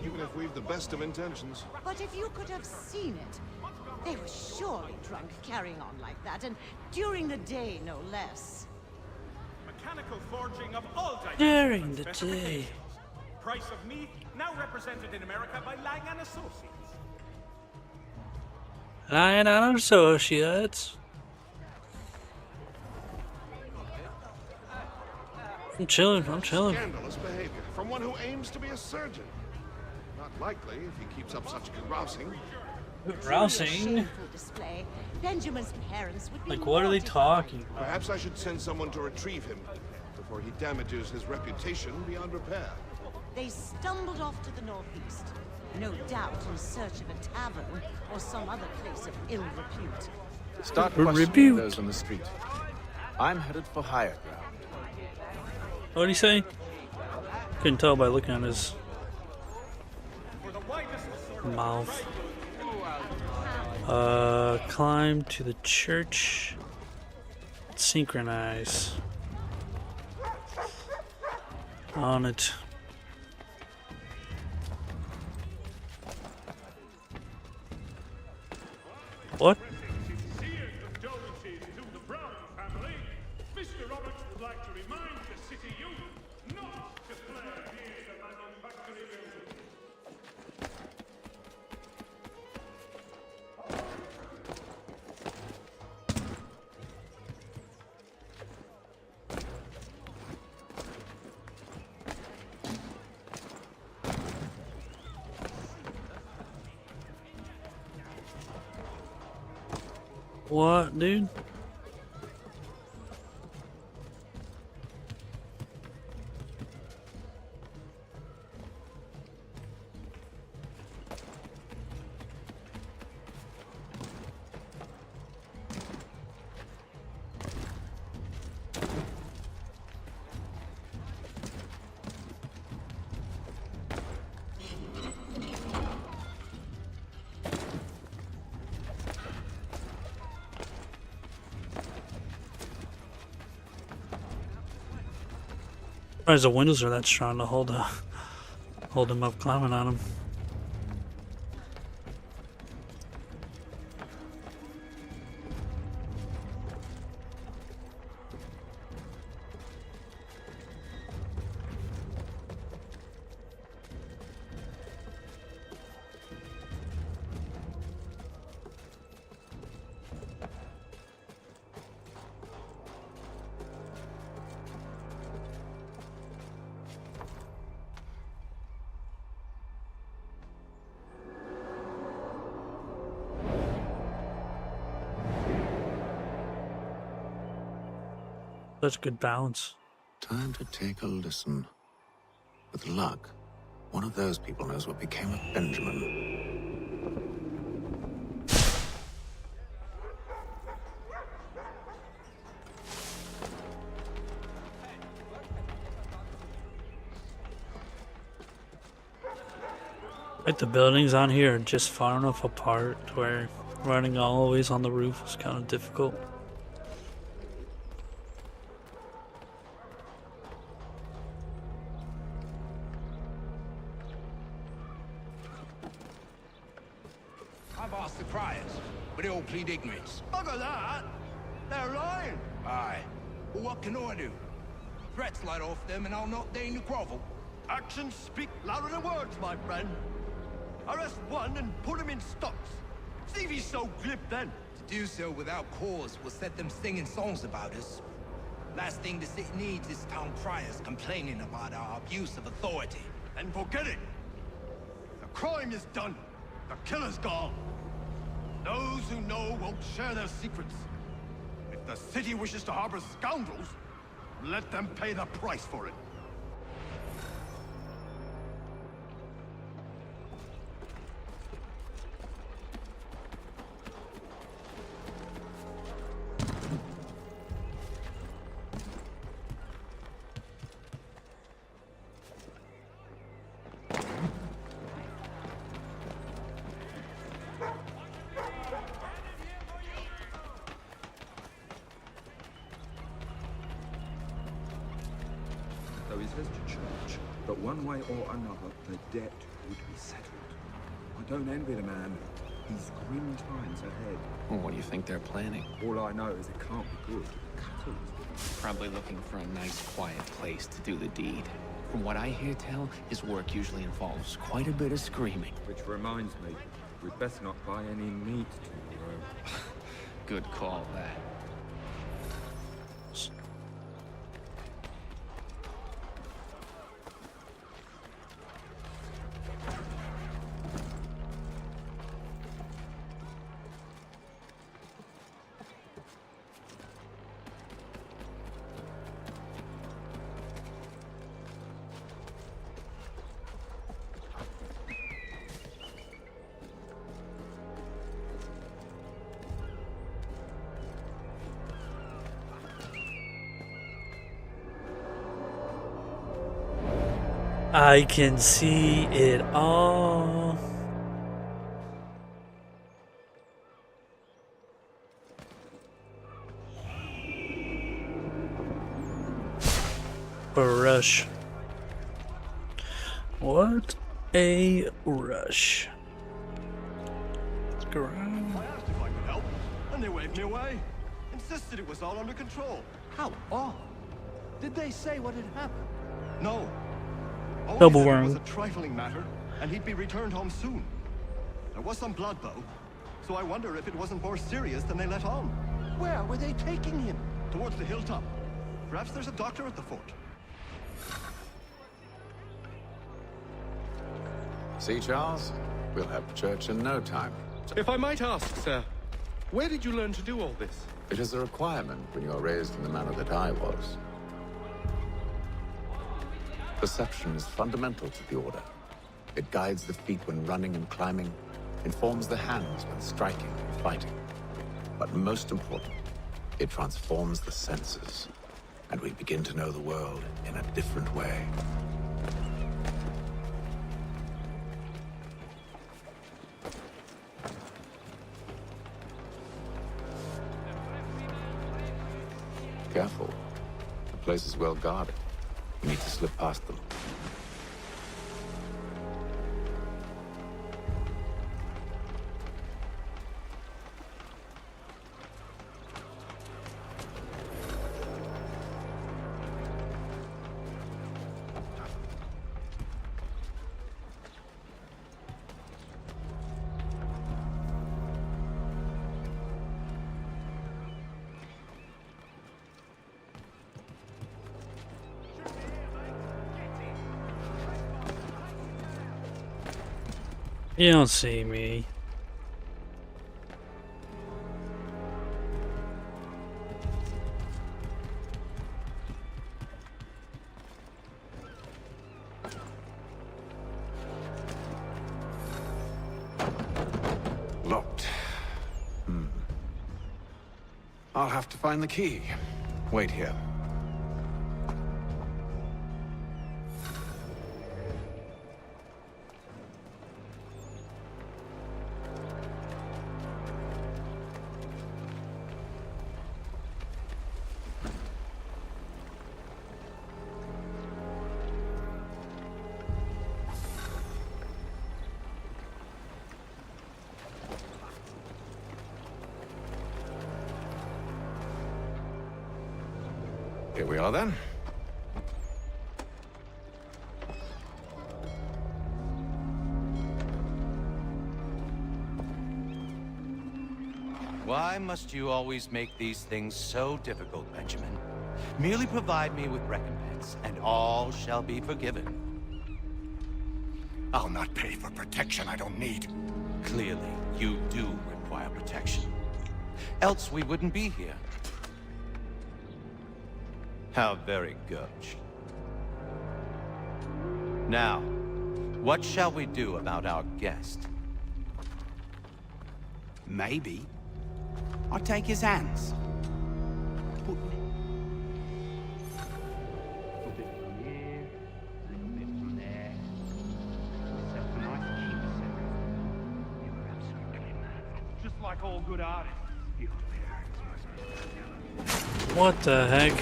even if we've the best of intentions. But if you could have seen it, they were surely drunk carrying on like that, and during the day, no less. Mechanical forging of all During the dimensions. day. Price of meat now represented in America by Lang & Associates. Lion and Associates. I'm chilling. Scandalous behavior from one who aims to be a surgeon. Not likely if he keeps up such carousing. Rousing. Display. Benjamin's parents would be Like, what are they talking about? Perhaps I should send someone to retrieve him before he damages his reputation beyond repair. They stumbled off to the northeast, no doubt in search of a tavern or some other place of ill repute. Start questioning those on the street. I'm headed for higher ground. What did he say? Couldn't tell by looking at his mouth. Climb to the church. Synchronize. On it. What? Mr. Roberts would like to remind the city youth not to play near the manufacturing building. What, dude? Surprised the windows are that strong to hold him up climbing on them. Such good balance. Time to take a listen. With luck, one of those people knows what became of Benjamin. Like the buildings on here are just far enough apart to where running always on the roof is kind of difficult. I've asked the criers, but they all plead ignorance. Bugger that! They're lying! Aye. Well, what can I do? Threats light off them and I'll not deign to grovel. Actions speak louder than words, my friend. Arrest one and put him in stocks. See if he's so glib then. To do so without cause will set them singing songs about us. Last thing the city needs is town criers complaining about our abuse of authority. And forget it. The crime is done. The killer's gone. Those who know won't share their secrets. If the city wishes to harbor scoundrels, let them pay the price for it. One way or another, the debt would be settled. I don't envy the man. He's grim times ahead. Well, what do you think they're planning? All I know is it can't be good. Cattle Probably looking for a nice, quiet place to do the deed. From what I hear tell, his work usually involves quite a bit of screaming. Which reminds me, we'd best not buy any meat tomorrow. Good call, that. I can see it all. A rush. What a rush. Let's go around. I asked if I could help, and they waved me away. Insisted it was all under control. How odd. Did they say what had happened? No. Only Double that it worm. was a trifling matter, and he'd be returned home soon. There was some blood, though, so I wonder if it wasn't more serious than they let on. Where were they taking him? Towards the hilltop. Perhaps there's a doctor at the fort. See, Charles? We'll have church in no time. If I might ask, sir, where did you learn to do all this? It is a requirement when you are raised in the manner that I was. Perception is fundamental to the Order. It guides the feet when running and climbing, informs the hands when striking and fighting. But most important, it transforms the senses, and we begin to know the world in a different way. Careful. The place is well guarded. You need to slip past them. You don't see me. Locked. I'll have to find the key. Wait here. Here we are then. Why must you always make these things so difficult, Benjamin? Merely provide me with recompense, and all shall be forgiven. I'll not pay for protection I don't need. Clearly, you do require protection. Else we wouldn't be here. How very gauche. Now, what shall we do about our guest? Maybe I'll take his hands. Little bit from here, a little bit from there. Yourself a nice keepsake. You were absolutely mad. Just like all good artists. Your parents must be. What the heck?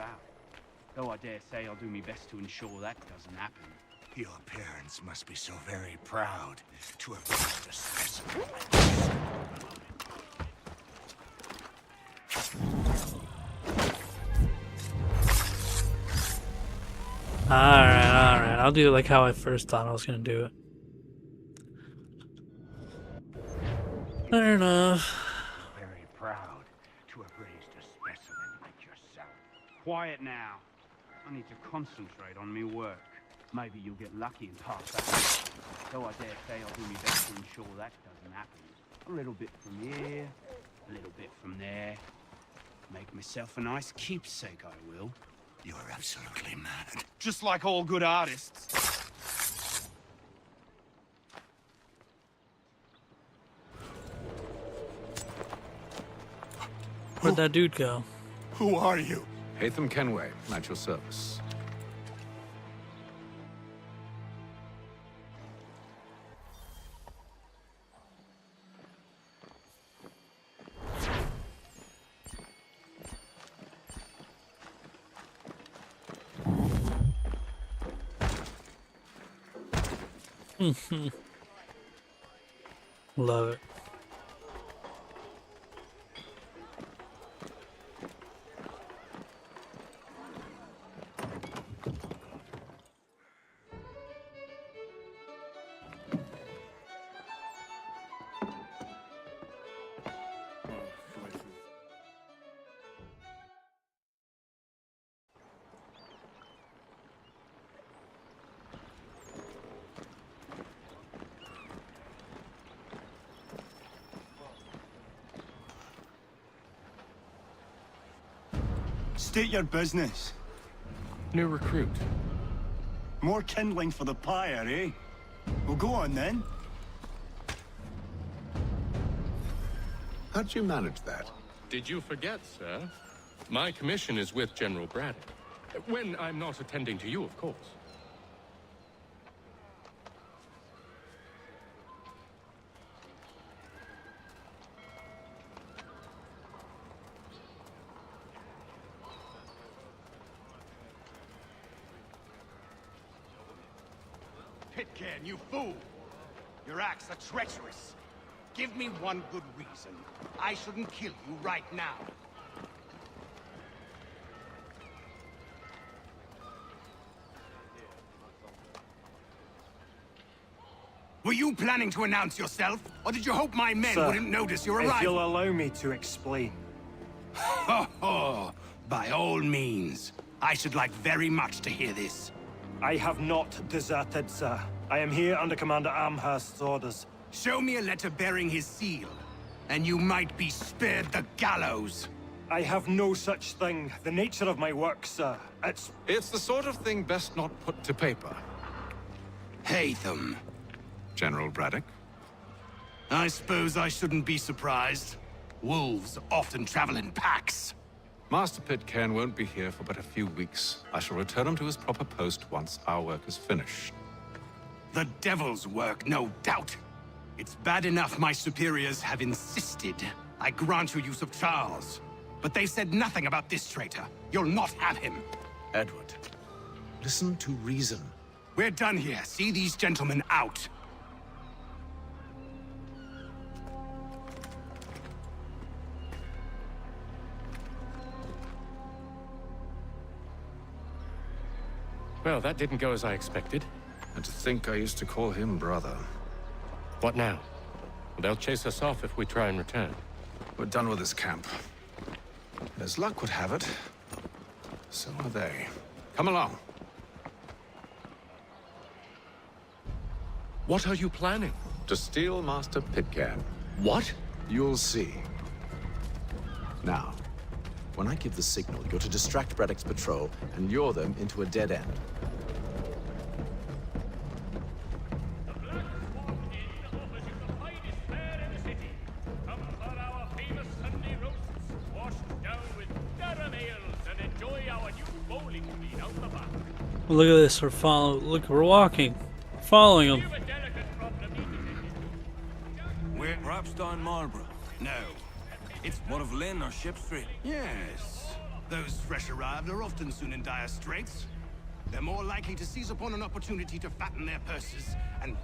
about. Though I dare say I'll do my best to ensure that doesn't happen. Your parents must be so very proud to have raised a specimen like this. Alright. I'll do it like how I first thought I was gonna do it. Fair enough. Very proud to have raised a specimen like yourself. Quiet now. I need to concentrate on me work. Maybe you'll get lucky and pass that. Though I dare say I'll do my best to ensure that doesn't happen. A little bit from here, a little bit from there. Make myself a nice keepsake, I will. You're absolutely mad. Just like all good artists. Where'd that dude go? Who are you? Hatham Kenway, at your service. Love it. State your business. New recruit. More kindling for the pyre, eh? Well, go on then. How'd you manage that? Did you forget, sir? My commission is with General Braddock. When I'm not attending to you, of course. Pitcairn, you fool! Your acts are treacherous. Give me one good reason. I shouldn't kill you right now. Were you planning to announce yourself? Or did you hope my men wouldn't notice your arrival? If you'll allow me to explain. Ho ho! By all means. I should like very much to hear this. I have not deserted, sir. I am here under Commander Amherst's orders. Show me a letter bearing his seal, and you might be spared the gallows. I have no such thing. The nature of my work, sir. It's the sort of thing best not put to paper. Hatham. General Braddock? I suppose I shouldn't be surprised. Wolves often travel in packs. Master Pitcairn won't be here for but a few weeks. I shall return him to his proper post once our work is finished. The devil's work, no doubt. It's bad enough my superiors have insisted I grant you use of Charles. But they said nothing about this traitor. You'll not have him. Edward, listen to reason. We're done here. See these gentlemen out. Well, that didn't go as I expected. And to think I used to call him brother. What now? They'll chase us off if we try and return. We're done with this camp. As luck would have it, so are they. Come along. What are you planning? To steal Master Pitcairn. What? You'll see. Now, when I give the signal, you're to distract Braddock's patrol and lure them into a dead end. Look at this, we're walking. Following them. We're Rapstein Marlborough. No. It's one of Lynn or Ship Street. Yes. Those fresh arrived are often soon in dire straits. They're more likely to seize upon an opportunity to fatten their purses and...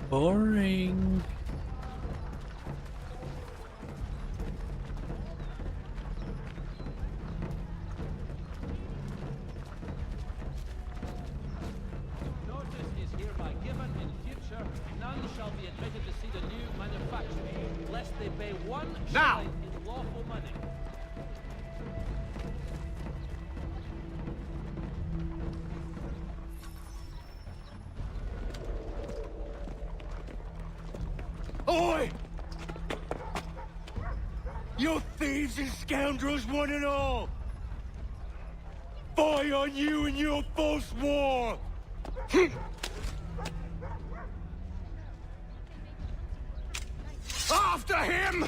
Boring. Notice is hereby given in future. None shall be admitted to see the new manufacturing, lest they pay one Now! shilling in lawful money. Oi! You thieves and scoundrels, one and all! Fire on you and your false war! After him!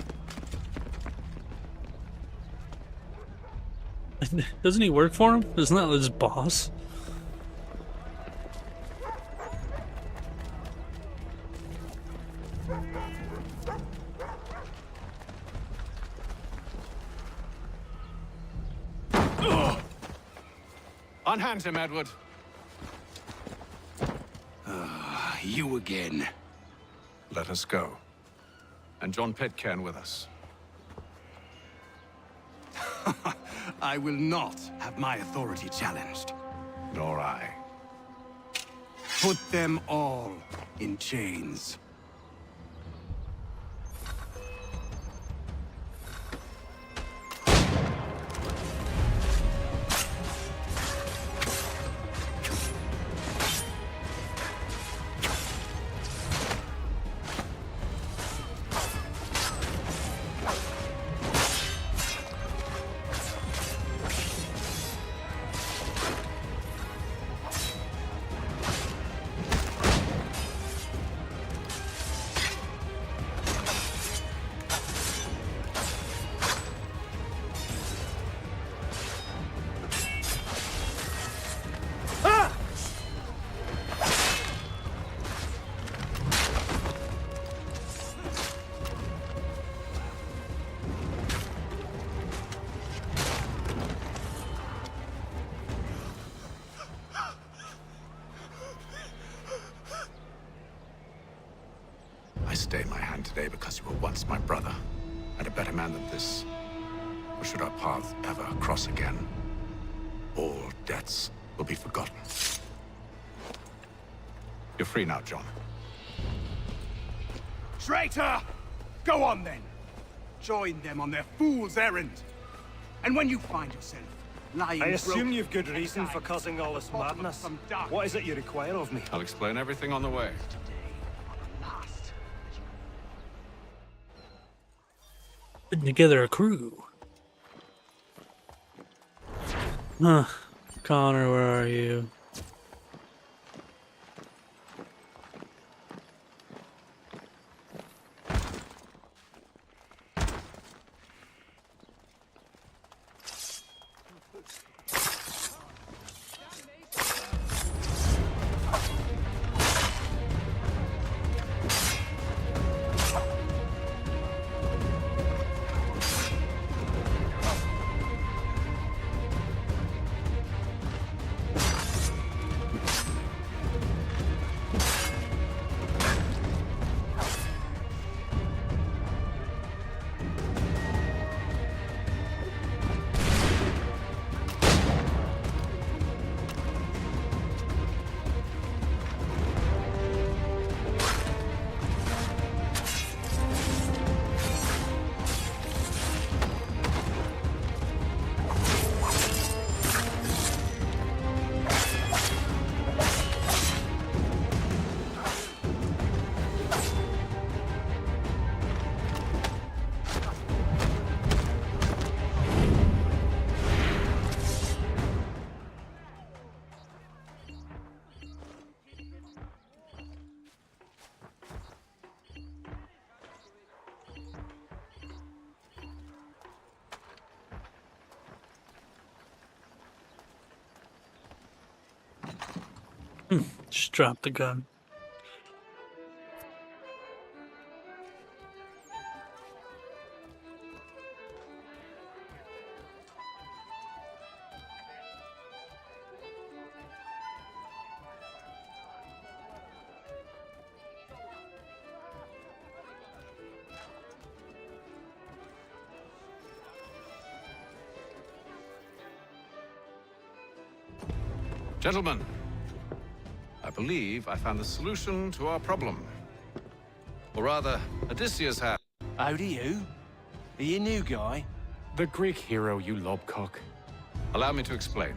Doesn't he work for him? Isn't that his boss? Unhand him, Edward. You again. Let us go. And John Pitcairn with us. I will not have my authority challenged. Nor I. Put them all in chains. I stay my hand today because you were once my brother, and a better man than this. Or should our paths ever cross again, all debts will be forgotten. You're free now, John. Traitor! Go on then. Join them on their fool's errand. And when you find yourself lying I assume broken you've good reason for causing all this madness. What is it you require of me? I'll explain everything on the way. Putting together a crew. Connor, where are you? Just drop the gun. Gentlemen, I believe I found the solution to our problem. Or rather, Odysseus had. How do you? Are you a new guy? The Greek hero, you lobcock. Allow me to explain.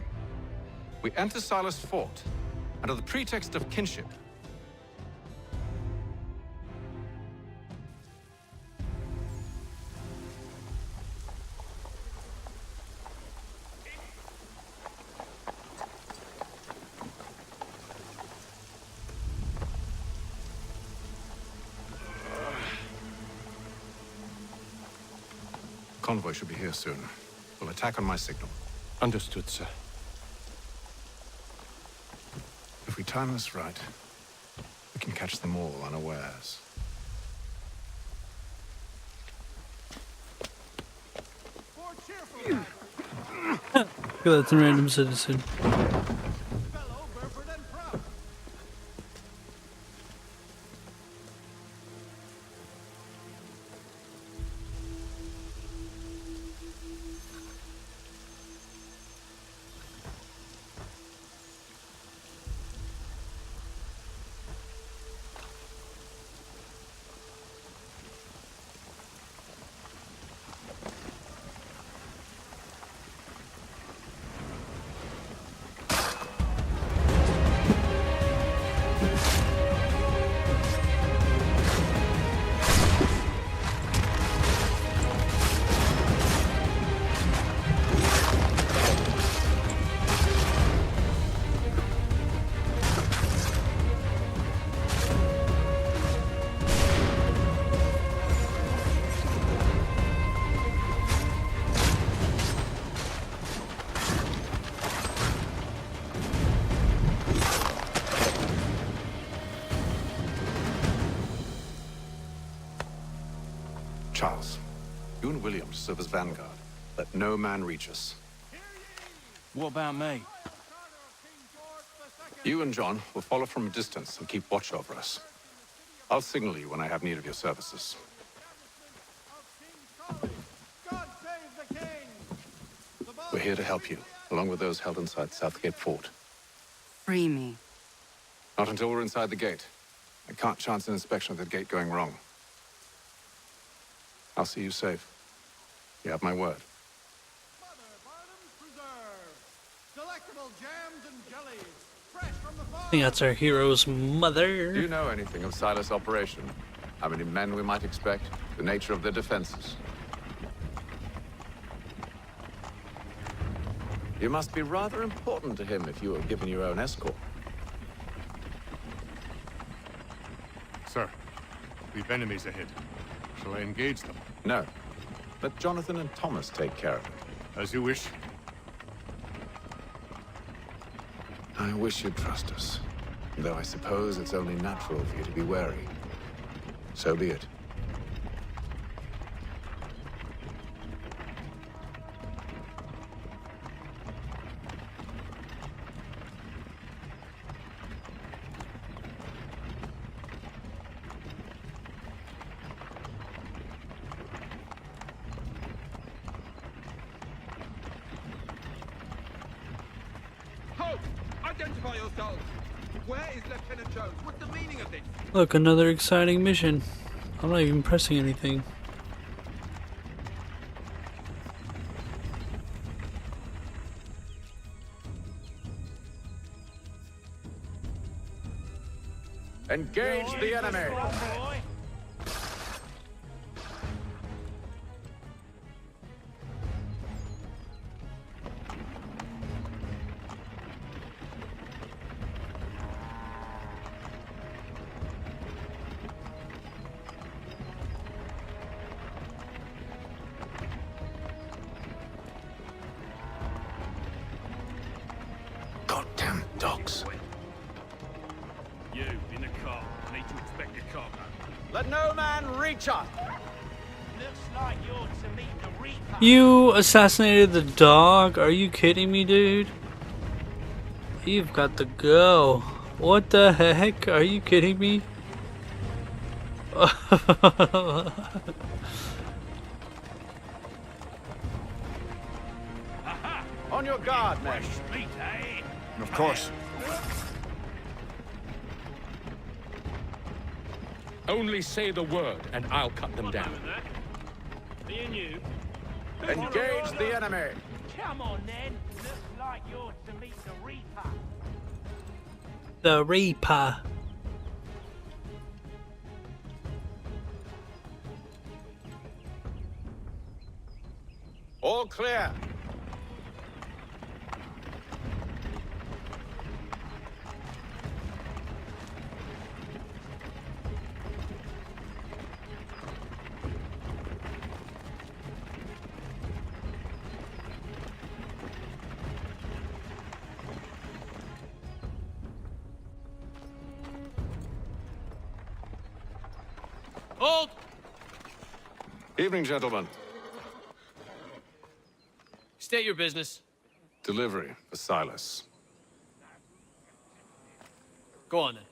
We enter Silas' fort under the pretext of kinship. Convoy should be here soon. We'll attack on my signal. Understood, sir. If we time this right, we can catch them all unawares. That's a random citizen. Charles, you and William serve as vanguard. Let no man reach us. What about me? You and John will follow from a distance and keep watch over us. I'll signal you when I have need of your services. We're here to help you, along with those held inside Southgate Fort. Free me. Not until we're inside the gate. I can't chance an inspection of the gate going wrong. I'll see you safe. You have my word. I think that's our hero's mother. Do you know anything of Silas' operation? How many men we might expect? The nature of their defenses? You must be rather important to him if you were given your own escort. Sir, we've enemies ahead. Shall I engage them? No. Let Jonathan and Thomas take care of it. As you wish. I wish you'd trust us. Though I suppose it's only natural for you to be wary. So be it. Identify yourselves! Where is Lieutenant Jones? What's the meaning of this? Look, another exciting mission. I'm not even pressing anything. Engage the enemy! Goddamn dogs. Let no man reach us. Looks like you're to meet the Reaper. You assassinated the dog? Are you kidding me, dude? You've got to go. What the heck? Are you kidding me? On your guard, men. Of course. Only say the word, and I'll cut them down. Me and you. Engage the enemy. Come on then. Looks like you're to meet the Reaper. The Reaper. All clear. Hold! Evening, gentlemen. State your business. Delivery for Silas. Go on then.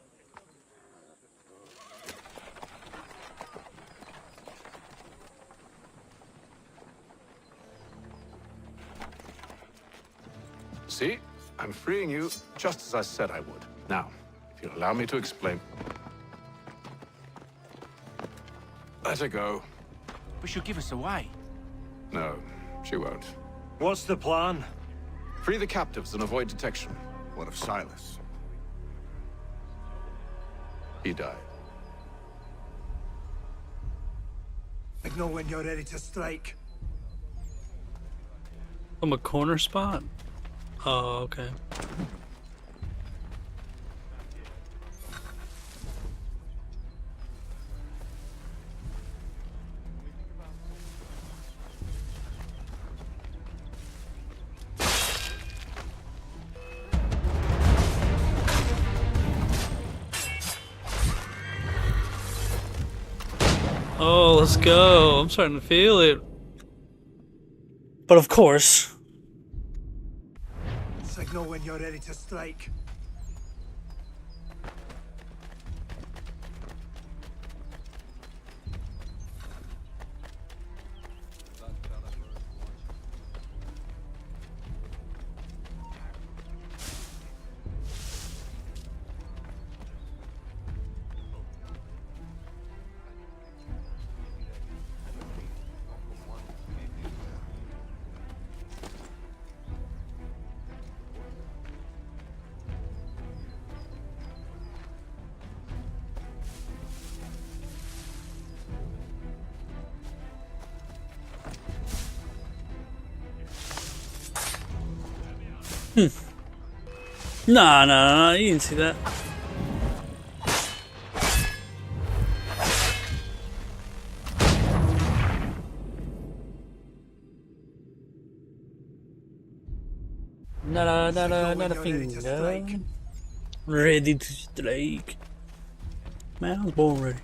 See? I'm freeing you just as I said I would. Now, if you'll allow me to explain. Let her go. But she'll give us away. No, she won't. What's the plan? Free the captives and avoid detection. What of Silas? He died. Signal when you're ready to strike. From a corner spot? Oh, okay. Oh, let's go. I'm starting to feel it. But of course. Signal when you're ready to strike. Nah, you didn't see that. Not a finger. Ready to strike. Man, I was born ready.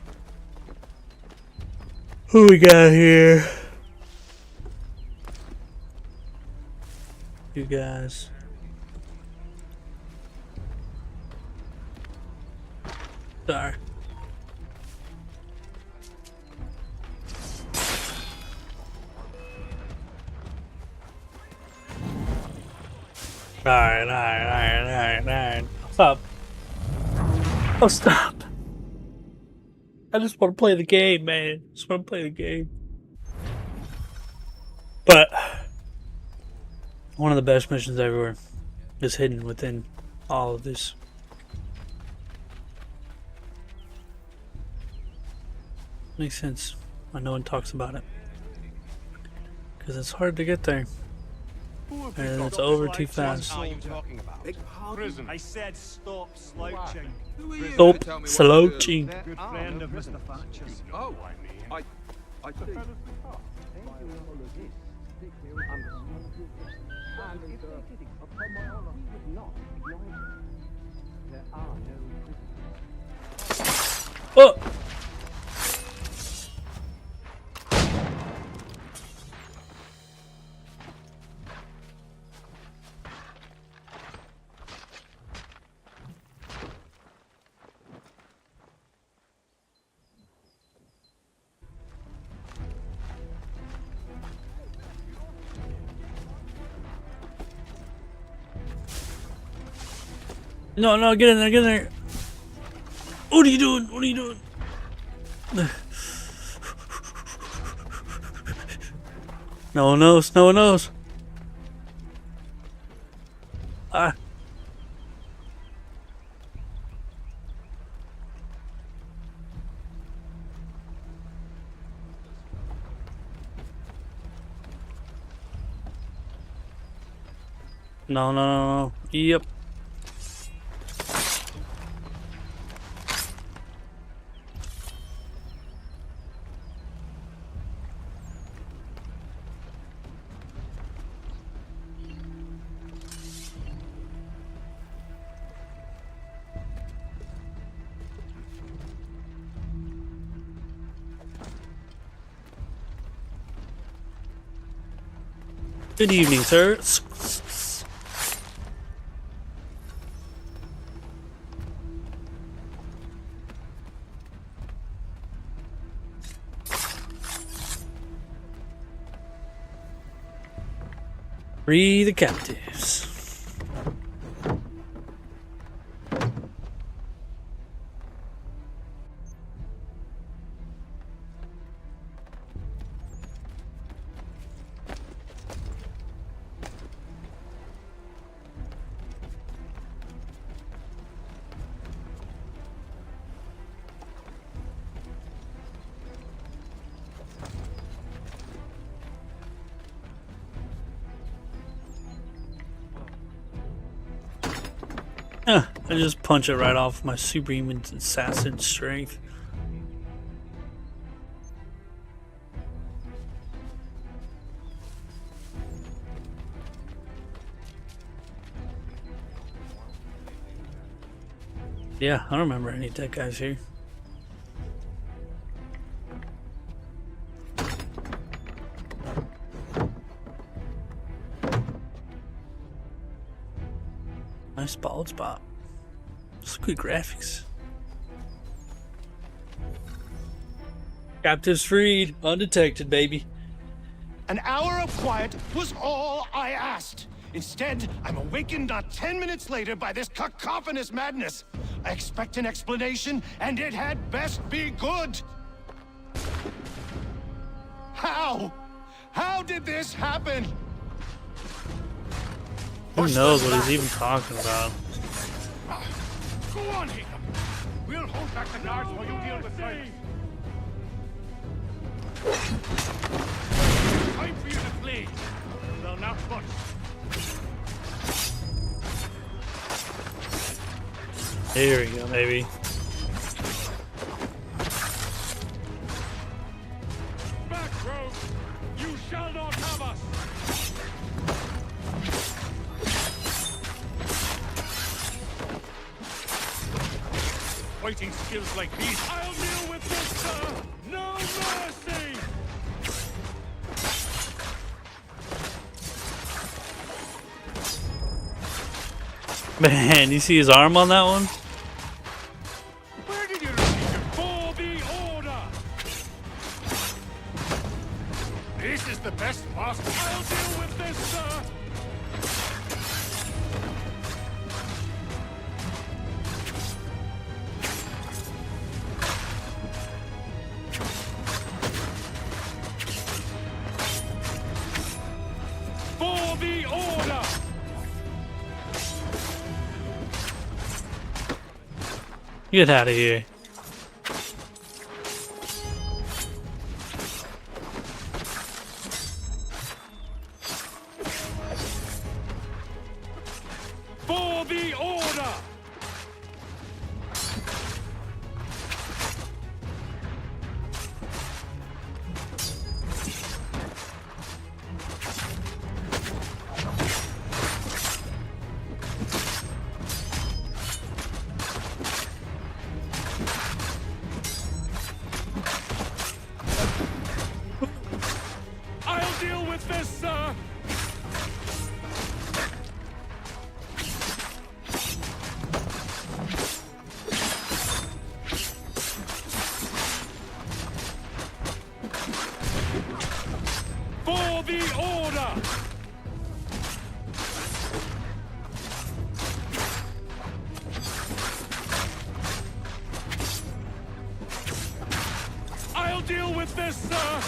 Who we got here? You guys. Sorry. Alright. Stop. Oh, stop. I just want to play the game, man. Just want to play the game. But one of the best missions everywhere is hidden within all of this. Makes sense when no one talks about it. Because it's hard to get there. And it's over too fast. Prison. I said stop slouching. Stop slouching. Good friend of Mr. Thatcher's. Oh, I see. Oh! No, no, get in there, get in there. What are you doing? What are you doing? No one knows, no one knows. Ah. No, no, no, no. Yep. Good evening, sir. Free the captives. I just punch it right off my superhuman assassin strength. Yeah, I don't remember any dead guys here. Nice bald spot. Some good graphics. Captives freed, undetected, baby. An hour of quiet was all I asked. Instead, I'm awakened not 10 minutes later by this cacophonous madness. I expect an explanation, and it had best be good. How? How did this happen? Who knows what he's even talking about? Go on, Hickam. We'll hold back the guards while you deal with things. Time for you to flee. They'll not budge. Here we go, baby. Back, rogue! You shall not have us! Fighting skills like these, I'll deal with this, sir! No mercy! Man, you see his arm on that one? Where did you receive your for the order? This is the best possible. I'll deal with this, sir! For the order! Get out of here. For the order! I'll deal with this, sir! For the order! with this, sir!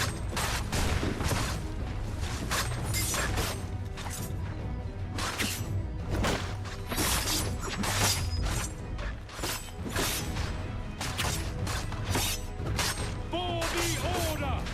For the order!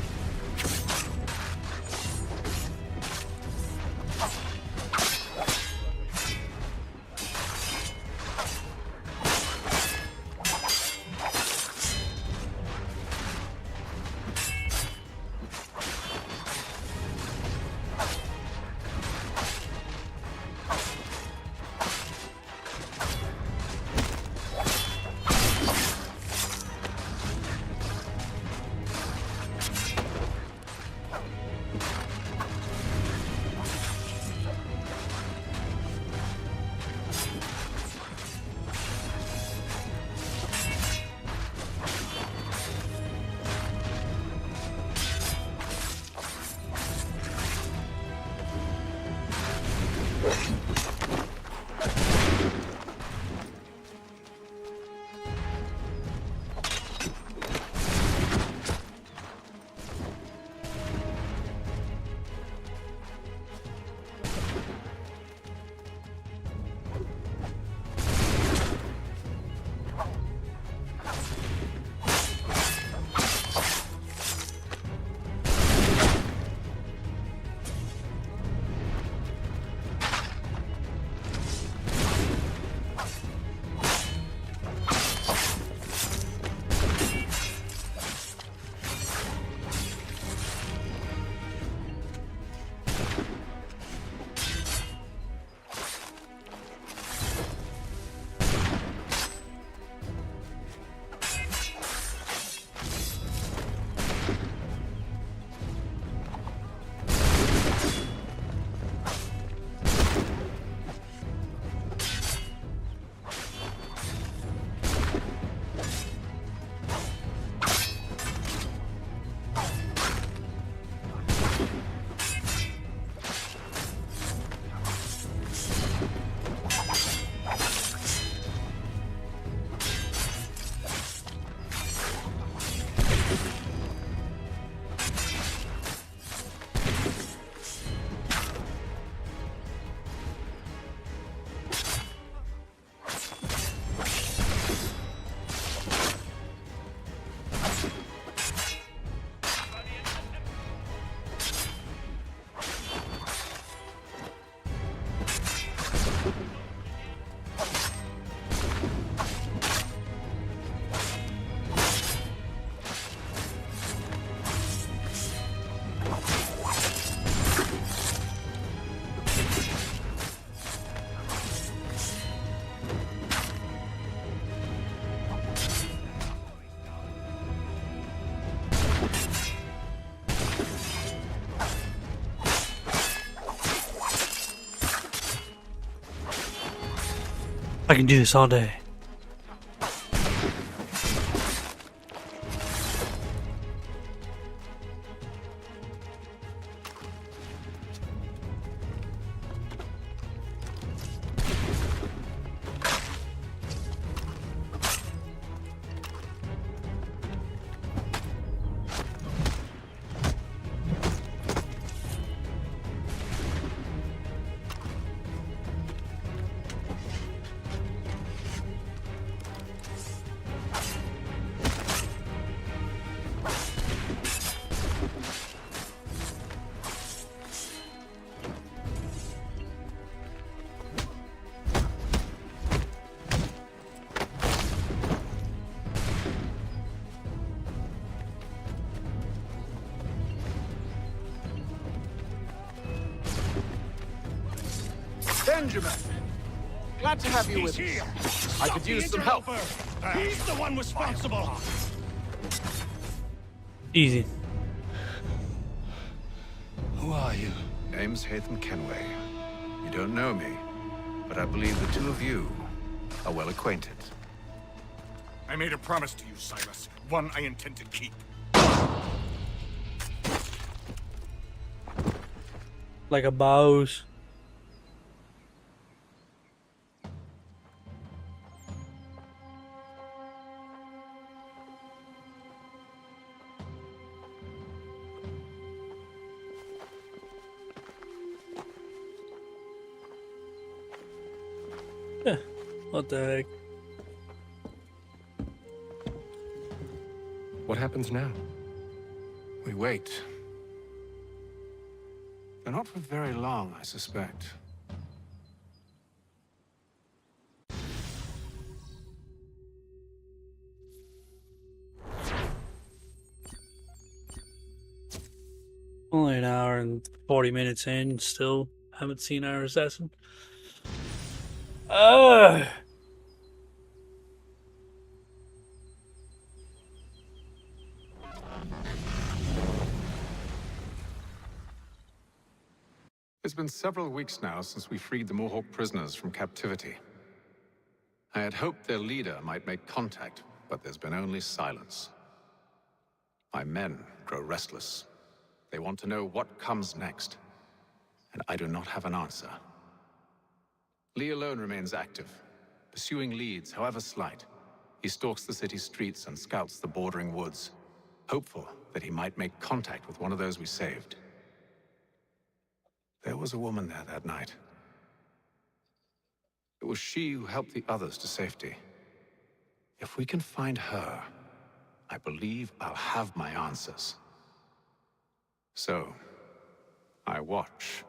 I can do this all day. Benjamin! Glad to have you with us. I could use some help. He's the one responsible! Easy. Who are you? Name's Hatham Kenway. You don't know me, but I believe the two of you are well acquainted. I made a promise to you, Cyrus. One I intend to keep. Like a boss. What the heck? What happens now? We wait. But not for very long, I suspect. Only an hour and 40 minutes in, still haven't seen our assassin. It's been several weeks now since we freed the Mohawk prisoners from captivity. I had hoped their leader might make contact, but there's been only silence. My men grow restless. They want to know what comes next, and I do not have an answer. Lee alone remains active, pursuing leads, however slight. He stalks the city streets and scouts the bordering woods, hopeful that he might make contact with one of those we saved. There was a woman there that night. It was she who helped the others to safety. If we can find her, I believe I'll have my answers. So, I watch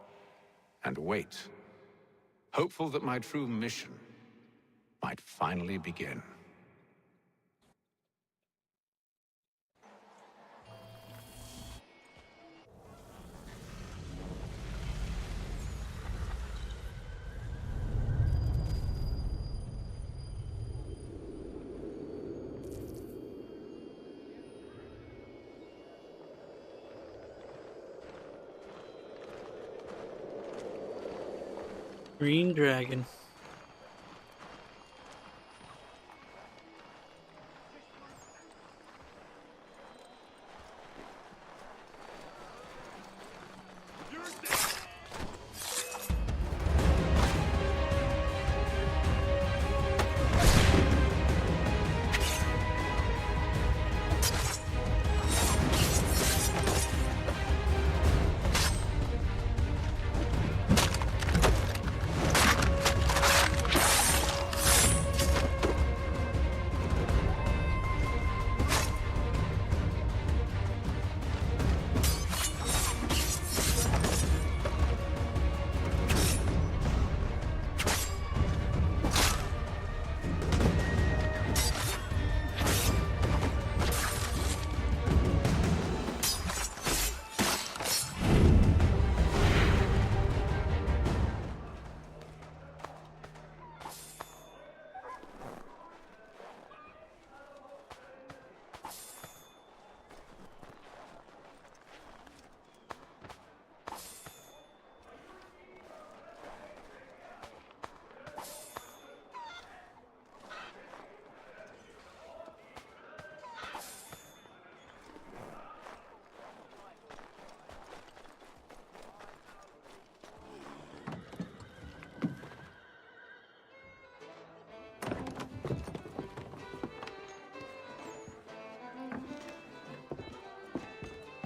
and wait, hopeful that my true mission might finally begin. Green Dragon.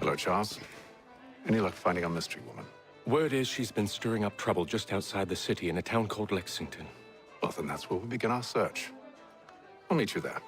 Hello, Charles. Any luck finding our mystery woman? Word is she's been stirring up trouble just outside the city in a town called Lexington. Well, then that's where we begin our search. I'll meet you there.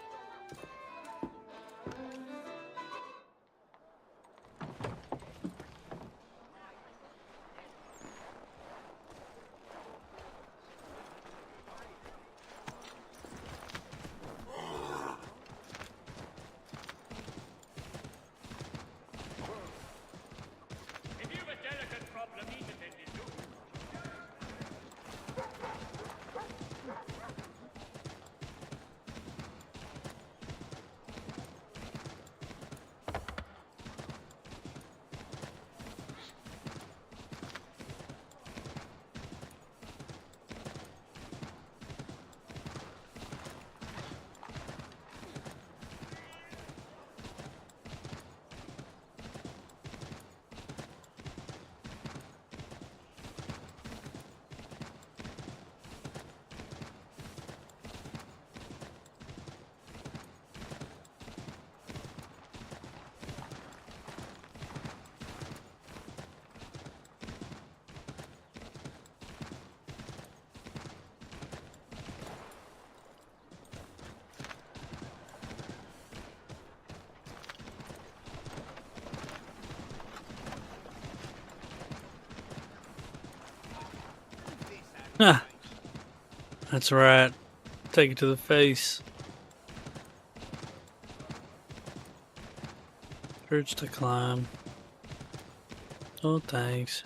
Ah, that's right. Take it to the face. Church to climb. Oh, thanks.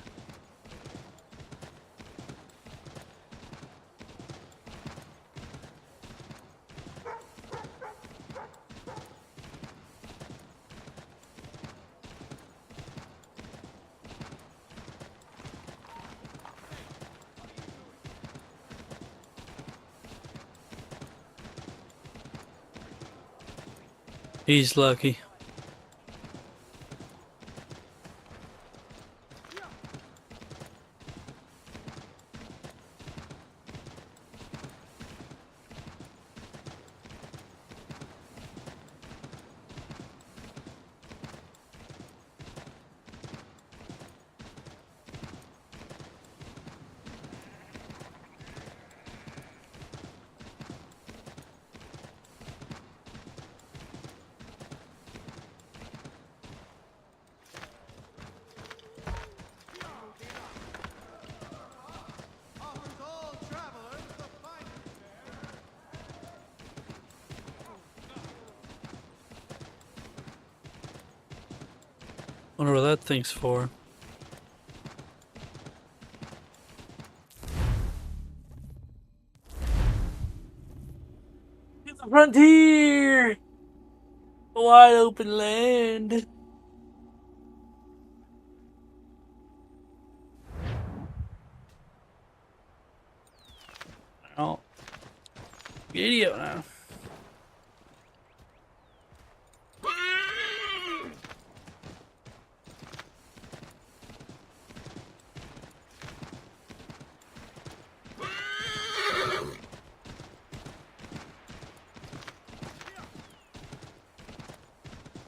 He's lucky. Wonder what that thing's for. It's the frontier! Wide open land. Oh. Idiot now.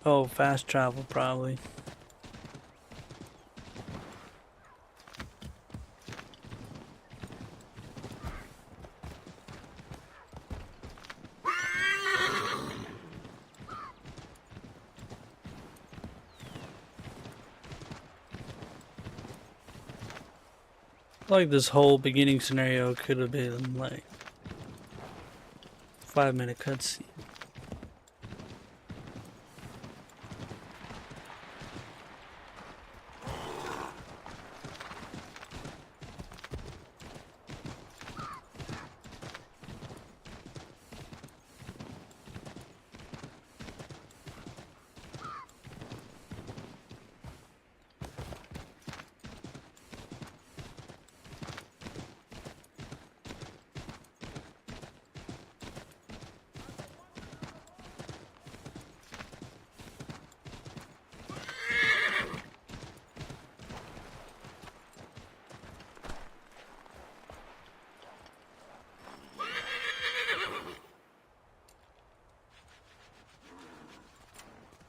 Oh, fast travel probably. Like this whole beginning scenario could have been like 5-minute cutscene.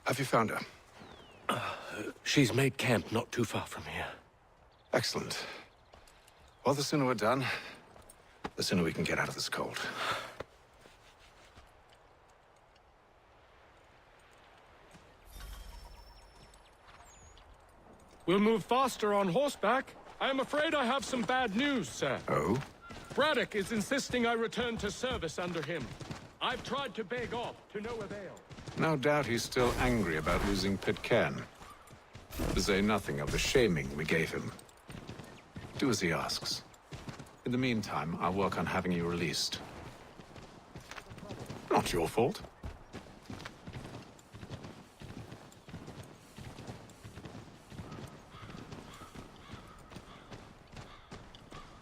Have you found her? She's made camp not too far from here. Excellent. Well, the sooner we're done, the sooner we can get out of this cold. We'll move faster on horseback. I am afraid I have some bad news, sir. Oh? Braddock is insisting I return to service under him. I've tried to beg off, to no avail. No doubt he's still angry about losing Pitcairn. To say nothing of the shaming we gave him. Do as he asks. In the meantime, I'll work on having you released. Not your fault.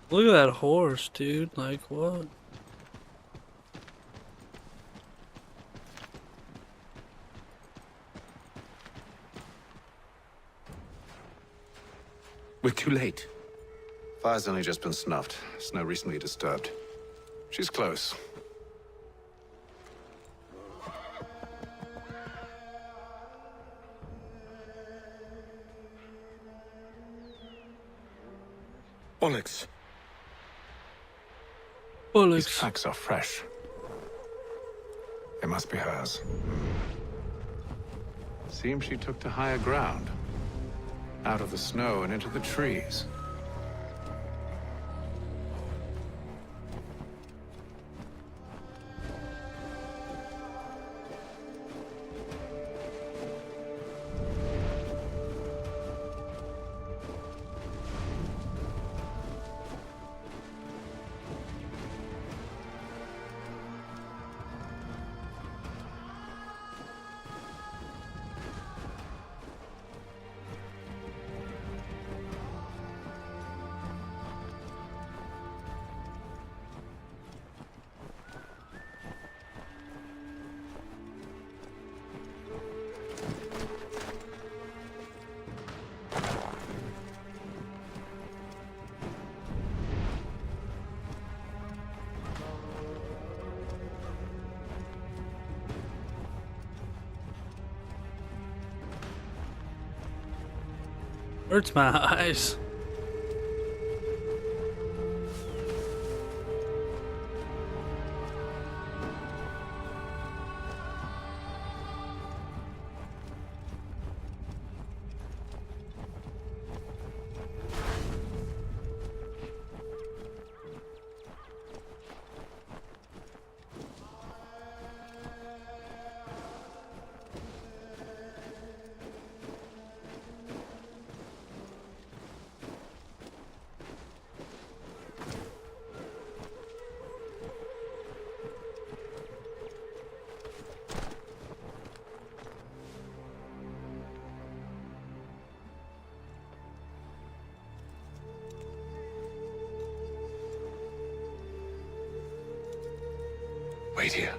Look at that horse, dude. Like, what? We're too late. Fire's only just been snuffed. Snow recently disturbed. She's close. Onyx. These tracks are fresh. They must be hers. Seems she took to higher ground. Out of the snow and into the trees. Hurts my eyes. Wait here.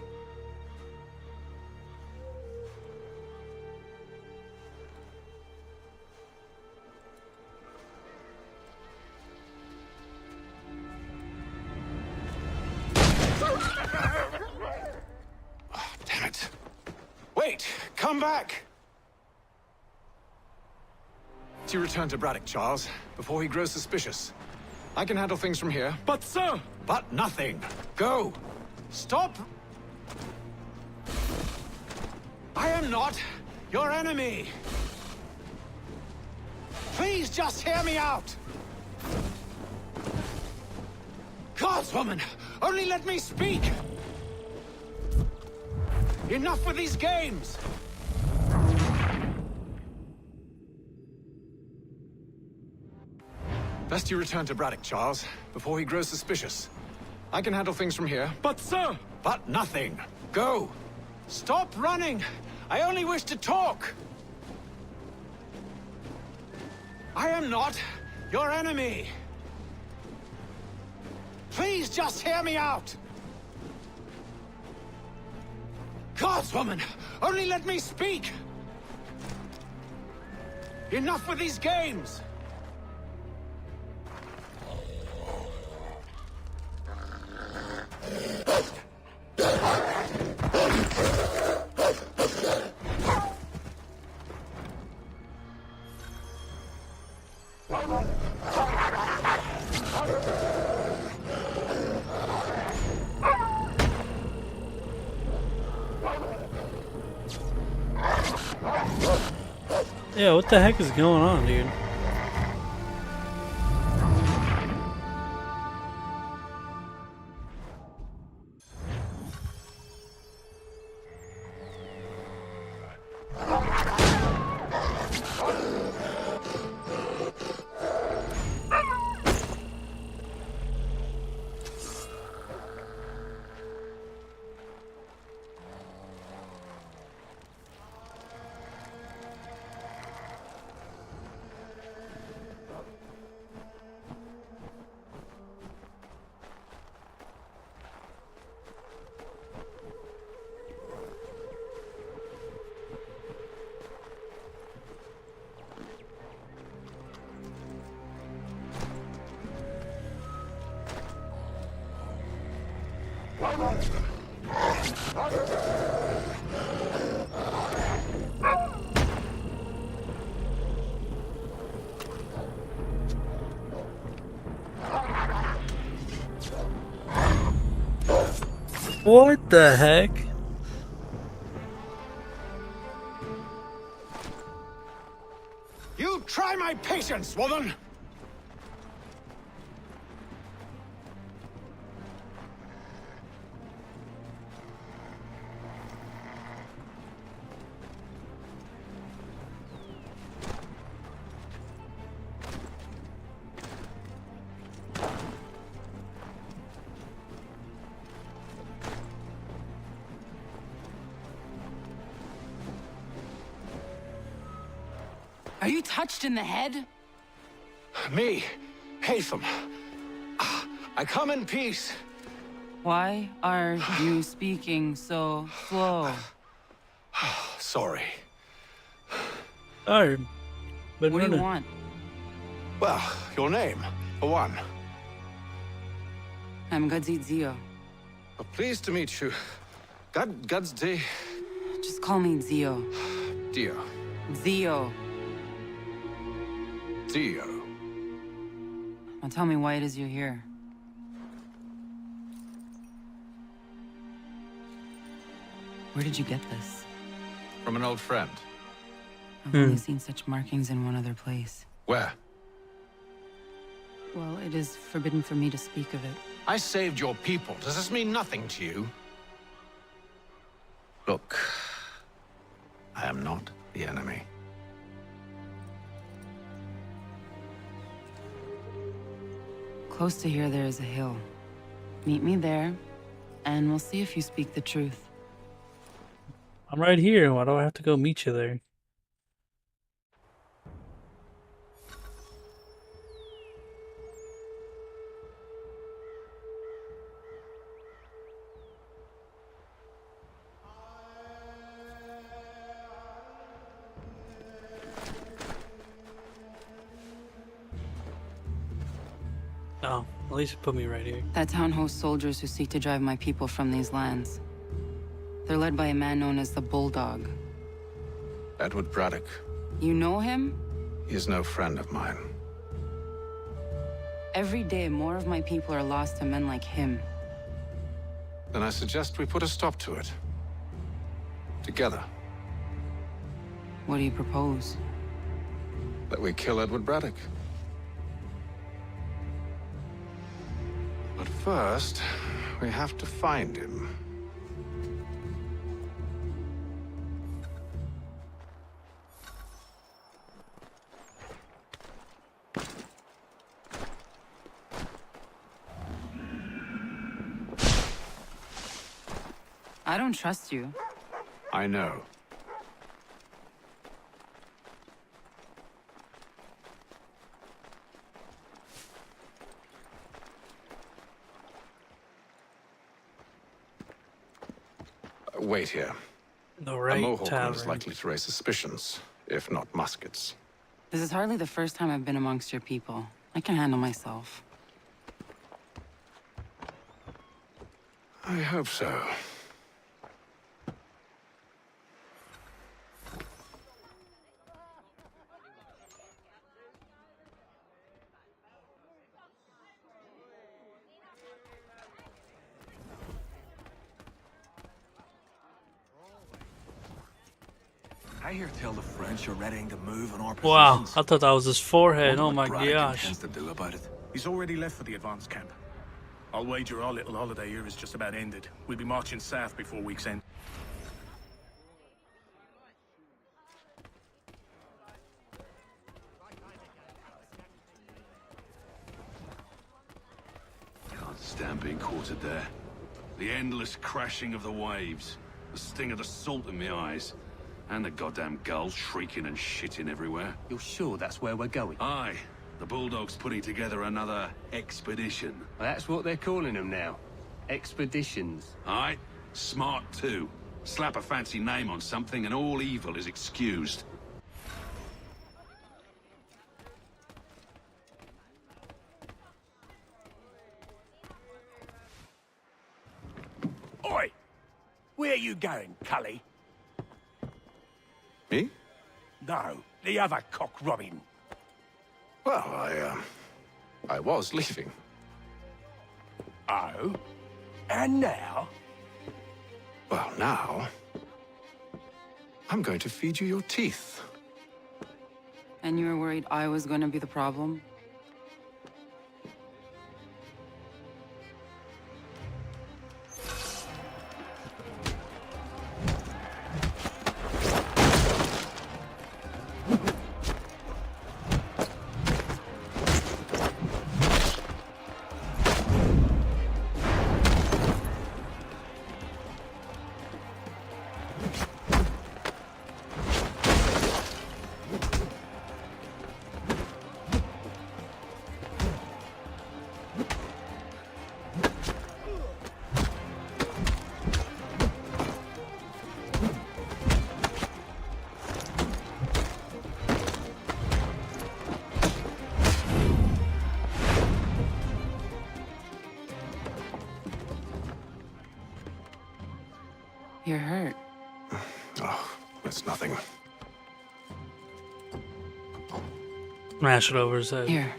Oh, damn it. Wait! Come back! You return to Braddock, Charles, before he grows suspicious. I can handle things from here. But, sir! But nothing. Go! Stop! I am not your enemy! Please just hear me out! Gods, woman! Only let me speak! Enough with these games! Best you return to Braddock, Charles, before he grows suspicious. I can handle things from here. But, sir! But nothing. Go! Stop running! I only wish to talk! I am not your enemy! Please just hear me out! Gods, woman! Only let me speak! Enough with these games! Yeah, what the heck is going on, dude? What the heck? You try my patience, woman! Are you touched in the head? Me, Hatham. I come in peace. Why are you speaking so slow? Sorry. Oh, but what do you want? Well, your name, for one. I'm Gadzit Zio. Pleased to meet you. God's day. Just call me Zio. Dio. Zio. Dio. Now tell me why it is you're here. Where did you get this? From an old friend. I've only seen such markings in one other place. Where? Well, it is forbidden for me to speak of it. I saved your people. Does this mean nothing to you? Look, I am not the enemy. Close to here, there is a hill. Meet me there, and we'll see if you speak the truth. I'm right here. Why do I have to go meet you there? Oh, at least it put me right here. That town hosts soldiers who seek to drive my people from these lands. They're led by a man known as the Bulldog. Edward Braddock. You know him? He is no friend of mine. Every day, more of my people are lost to men like him. Then I suggest we put a stop to it. Together. What do you propose? That we kill Edward Braddock. But first, we have to find him. I don't trust you. I know. Wait here. The A right Mohawk tavern. is likely to raise suspicions, if not muskets. This is hardly the first time I've been amongst your people. I can handle myself. I hope so. I hear tell the French are readying to move on our positions. Wow, I thought that was his forehead. Oh my Braddock gosh. intends to do about it. He's already left for the advance camp. I'll wager our little holiday here is just about ended. We'll be marching south before week's end. Can't stand being quartered there. The endless crashing of the waves, the sting of the salt in my eyes, and the goddamn gulls shrieking and shitting everywhere. You're sure that's where we're going? Aye. The Bulldog's putting together another expedition. Well, that's what they're calling them now. Expeditions. Aye. Smart too. Slap a fancy name on something and all evil is excused. Oi! Where you going, Cully? Me? No, the other cock robin. Well, I was leaving. Oh? And now? Well, now... I'm going to feed you your teeth. And you were worried I was going to be the problem? You're hurt. Oh, it's nothing. Smash it over his head. Here.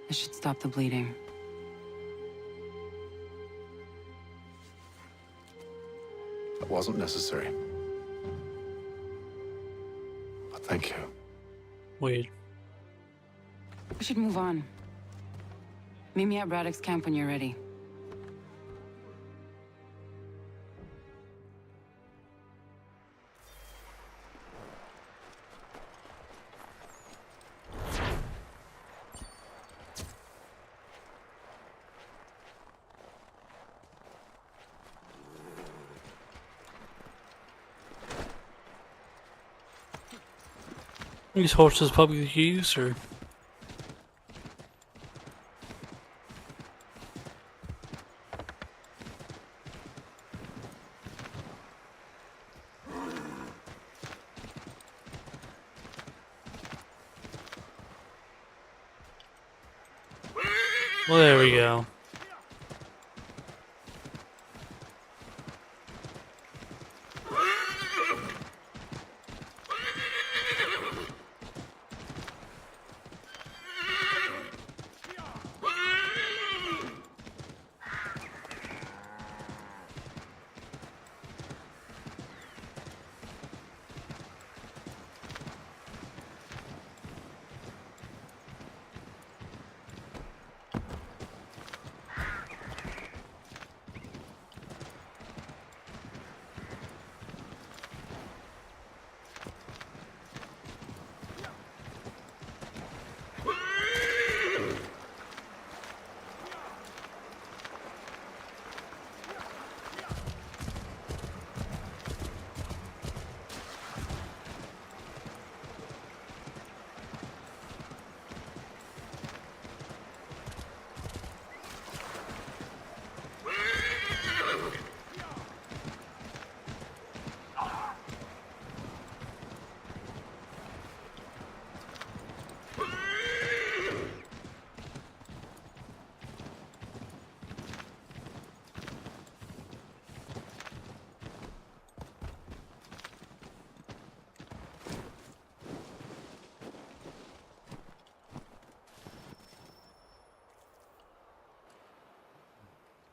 This should stop the bleeding. That wasn't necessary. But thank you. Weird. We should move on. Meet me at Braddock's camp when you're ready. These horses public use, or well, there we go.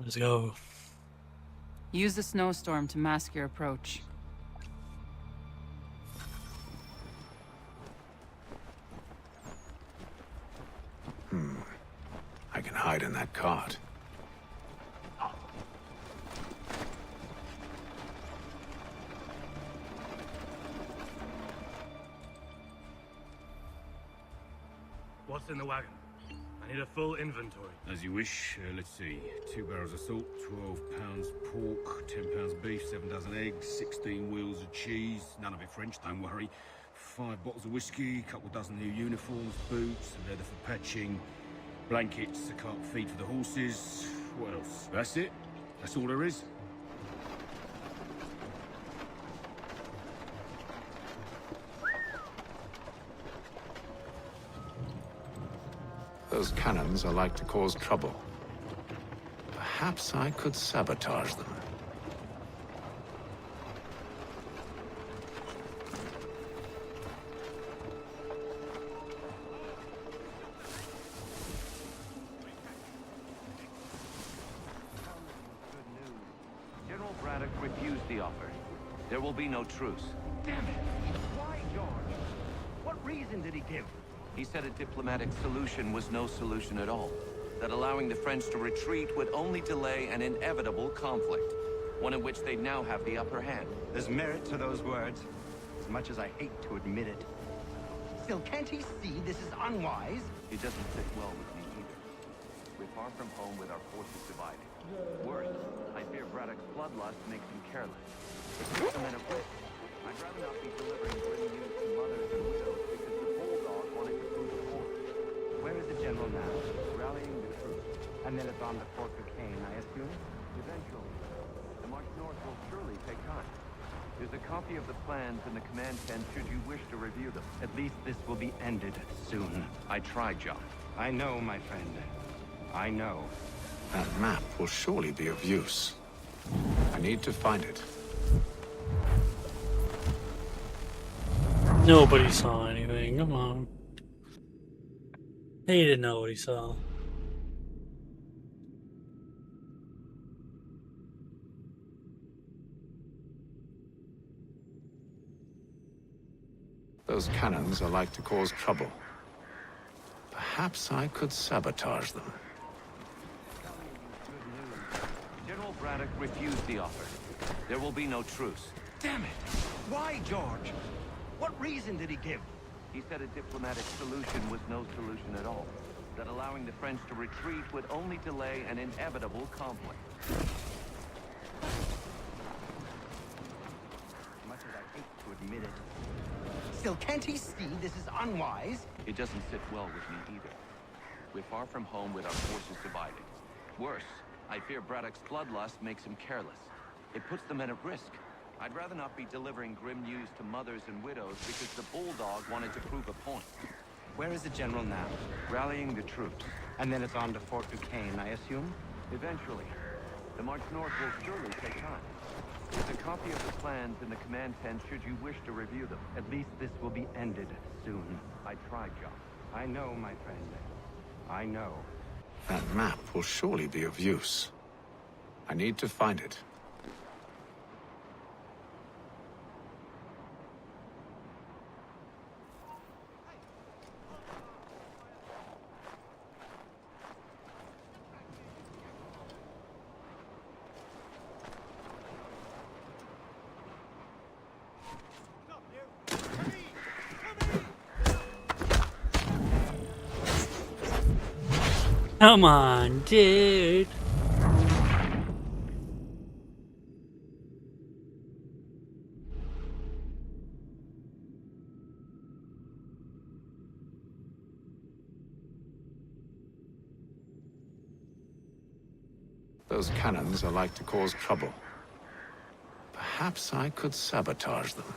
Let's go. Use the snowstorm to mask your approach. I can hide in that cart. What's in the wagon? I need a full inventory. As you wish. Let's see. 2 barrels of salt, 12 pounds pork, 10 pounds beef, 7 dozen eggs, 16 wheels of cheese. None of it French, don't worry. 5 bottles of whiskey, couple dozen new uniforms, boots, leather for patching, blankets, a cart feed for the horses. What else? That's it. That's all there is. Those cannons are like to cause trouble. Perhaps I could sabotage them. General Braddock refused the offer. There will be no truce. Damn it! Why, George? What reason did he give? He said a diplomatic solution was no solution at all. That allowing the French to retreat would only delay an inevitable conflict. One in which they now have the upper hand. There's merit to those words, as much as I hate to admit it. Still, can't he see this is unwise? It doesn't sit well with me either. We're far from home with our forces divided. Worse, I fear Braddock's bloodlust makes him careless. It's a man of wit. I'd rather not be delivering grim news to mothers and widows because the bulldog wanted to prove the point. Where is the general now? Rallying the troops. And then it's on to Fort Duquesne, I assume? Eventually. The march north will surely take time. There's a copy of the plans in the command tent should you wish to review them. At least this will be ended soon. I tried, John. I know, my friend. I know. That map will surely be of use. I need to find it. Nobody saw anything. Come on. He didn't know what he saw. Those cannons are like to cause trouble. Perhaps I could sabotage them. General Braddock refused the offer. There will be no truce. Damn it! Why, George? What reason did he give? He said a diplomatic solution was no solution at all. That allowing the French to retreat would only delay an inevitable conflict. As much as I hate to admit it. Still, can't he see this is unwise? It doesn't sit well with me either. We're far from home with our forces divided. Worse, I fear Braddock's bloodlust makes him careless. It puts the men at risk. I'd rather not be delivering grim news to mothers and widows because the Bulldog wanted to prove a point. Where is the general now? Rallying the troops. And then it's on to Fort Duquesne, I assume? Eventually. The march north will surely take time. There's a copy of the plans in the command tent should you wish to review them. At least this will be ended soon. I tried, John. I know, my friend. I know. That map will surely be of use. I need to find it. Come on, dude. Those cannons are like to cause trouble. Perhaps I could sabotage them.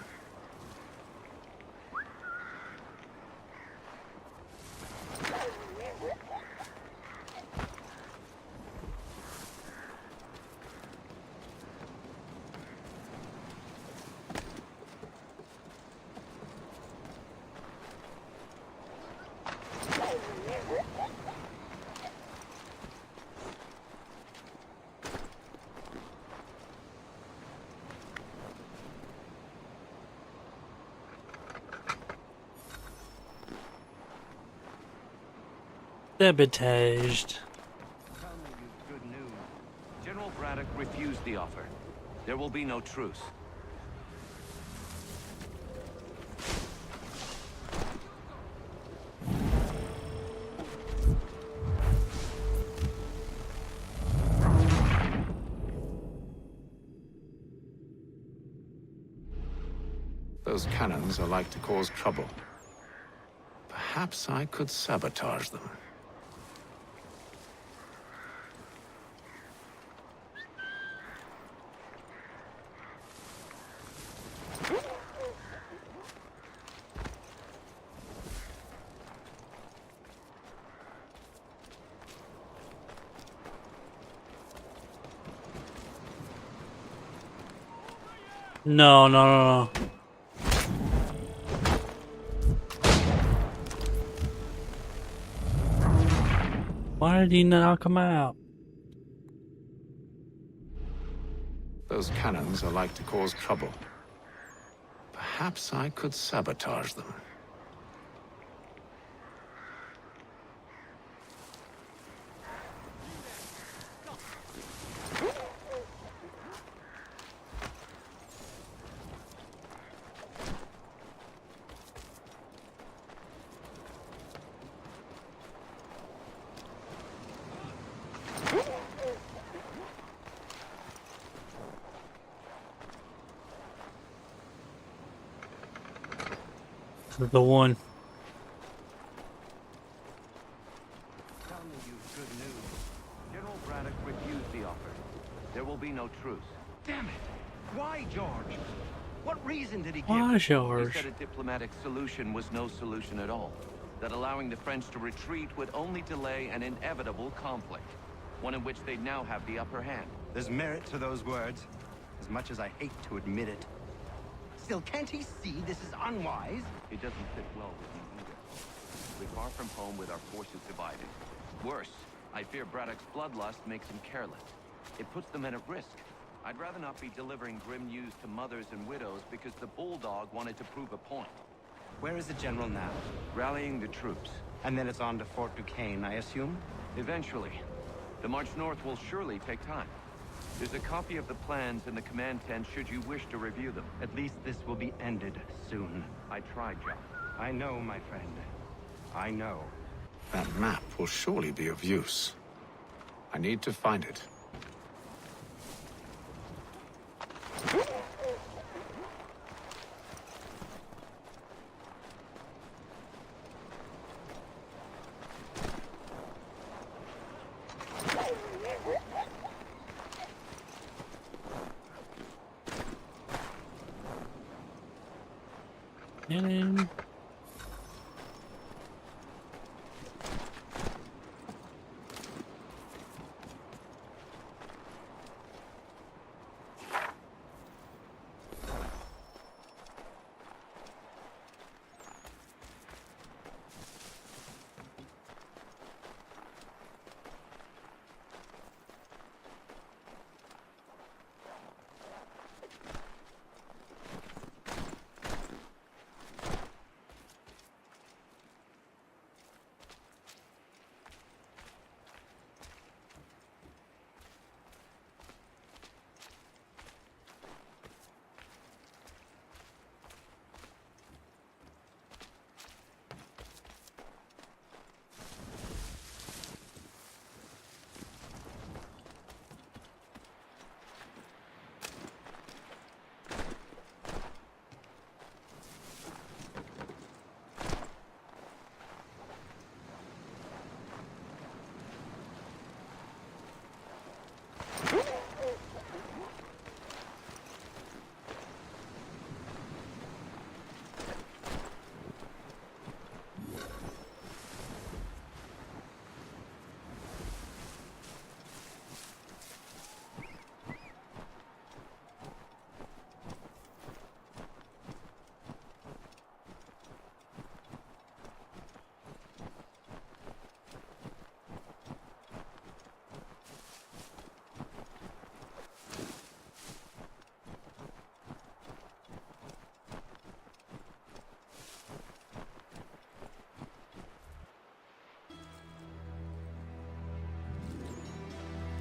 Sabotaged. Good news. General Braddock refused the offer. There will be no truce. Those cannons are like to cause trouble. Perhaps I could sabotage them. No, no, no, no. Why did he knock him out? Those cannons are like to cause trouble. Perhaps I could sabotage them. The one. Telling you good news. General Braddock refused the offer. There will be no truce. Damn it! Why, George? What reason did he give? Why, George? He said a diplomatic solution was no solution at all. That allowing the French to retreat would only delay an inevitable conflict. One in which they'd now have the upper hand. There's merit to those words, as much as I hate to admit it. Still, can't he see this is unwise? It doesn't sit well with me either. We're far from home with our forces divided. Worse, I fear Braddock's bloodlust makes them careless. It puts the men at risk. I'd rather not be delivering grim news to mothers and widows because the bulldog wanted to prove a point. Where is the general now? Rallying the troops. And then it's on to Fort Duquesne, I assume? Eventually. The march north will surely take time. There's a copy of the plans in the command tent should you wish to review them. At least this will be ended soon. I tried, John. I know, my friend. I know. That map will surely be of use. I need to find it.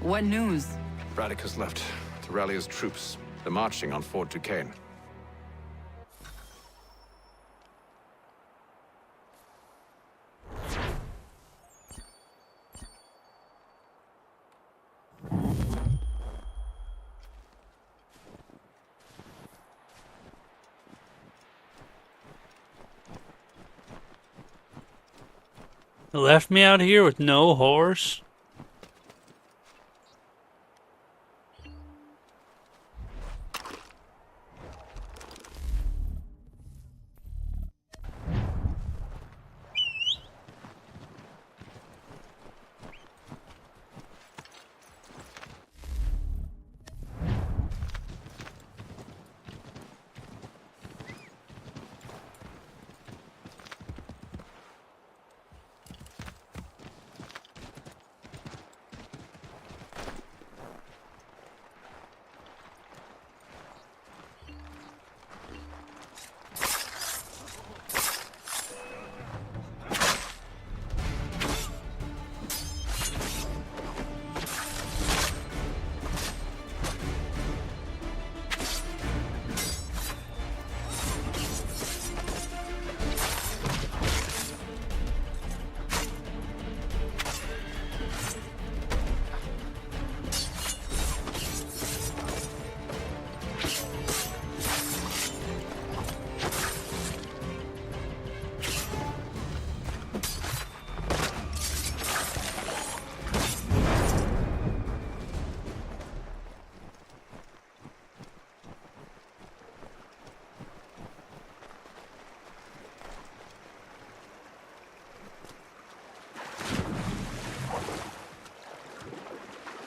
What news? Braddock has left to rally his troops. They're marching on Fort Duquesne. Left me out here with no horse?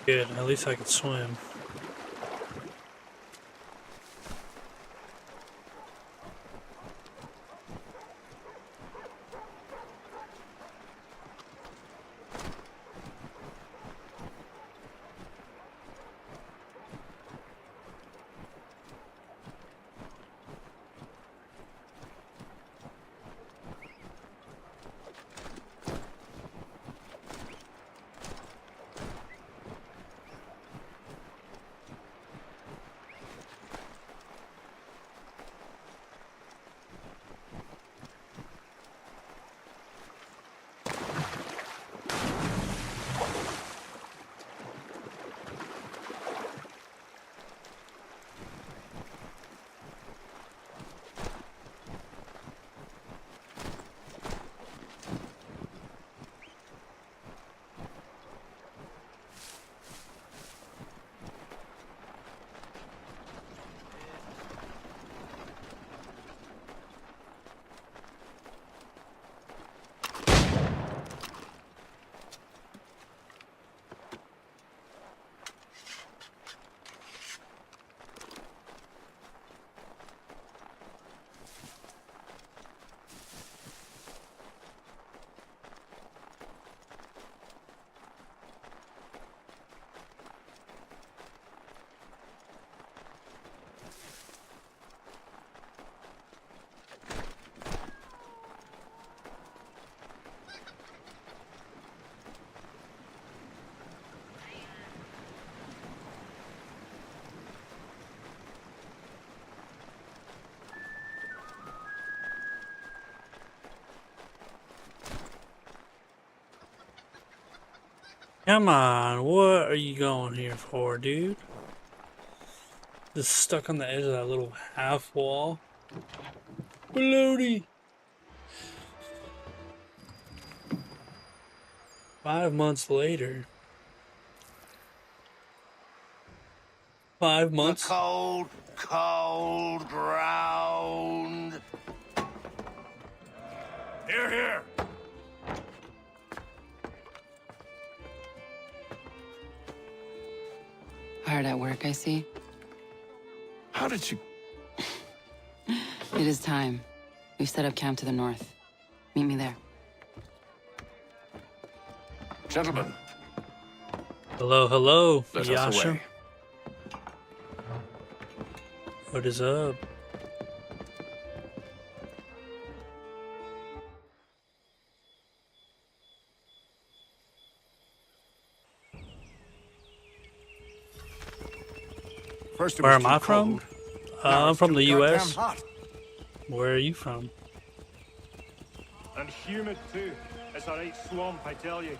Good, at least I could swim. Come on, what are you going here for, dude? Just stuck on the edge of that little half wall. Baloney! 5 months later. 5 months? The cold, cold ground. Here, here. Hard at work, I see. How did you... It is time. We've set up camp to the north. Meet me there. Gentlemen. Hello, hello, Let us Yasha. away. What is up? First it Where was am I too from? cold. Now I'm it's from too the goddamn US. hot. Where are you from? And humid too. It's a right swamp, I tell you.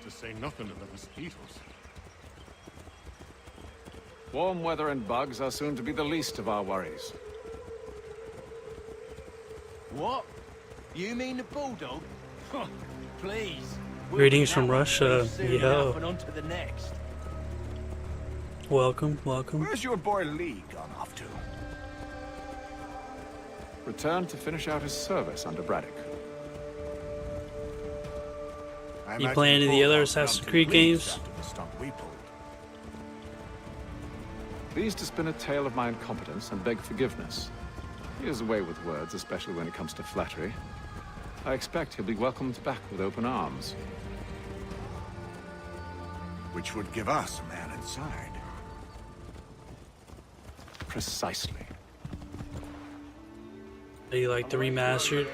To say nothing of the mosquitoes. Warm weather and bugs are soon to be the least of our worries. What? You mean the bulldog? Please. Greetings from Russia. Yo. And on to the next. Welcome, welcome. Where's your boy Lee gone off to? Returned to finish out his service under Braddock. You play any of the other Assassin's Creed games? Pleased to spin a tale of my incompetence and beg forgiveness. He has a way with words, especially when it comes to flattery. I expect he'll be welcomed back with open arms. Which would give us a man inside. Precisely. Do you like the remastered?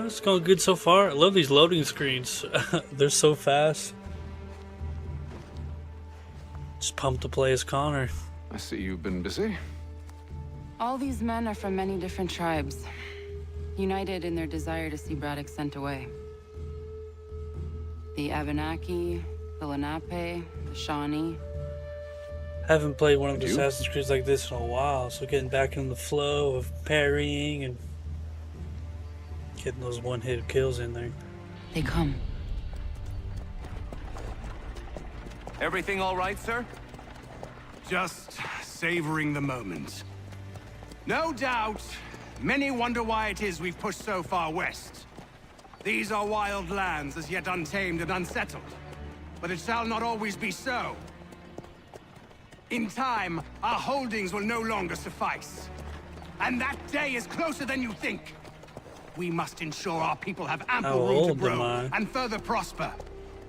It's going good so far. I love these loading screens. They're so fast. Just pumped to play as Connor. I see you've been busy. All these men are from many different tribes, united in their desire to see Braddock sent away. The Abenaki, the Lenape, the Shawnee. Haven't played one of the You? Assassin's Creeds like this in a while, so getting back in the flow of parrying and getting those one-hit kills in there. They come. Everything all right, sir? Just savoring the moment. No doubt, many wonder why it is we've pushed so far west. These are wild lands as yet untamed and unsettled. But it shall not always be so. In time, our holdings will no longer suffice. And that day is closer than you think. We must ensure our people have How ample room to old am grow I? and further prosper.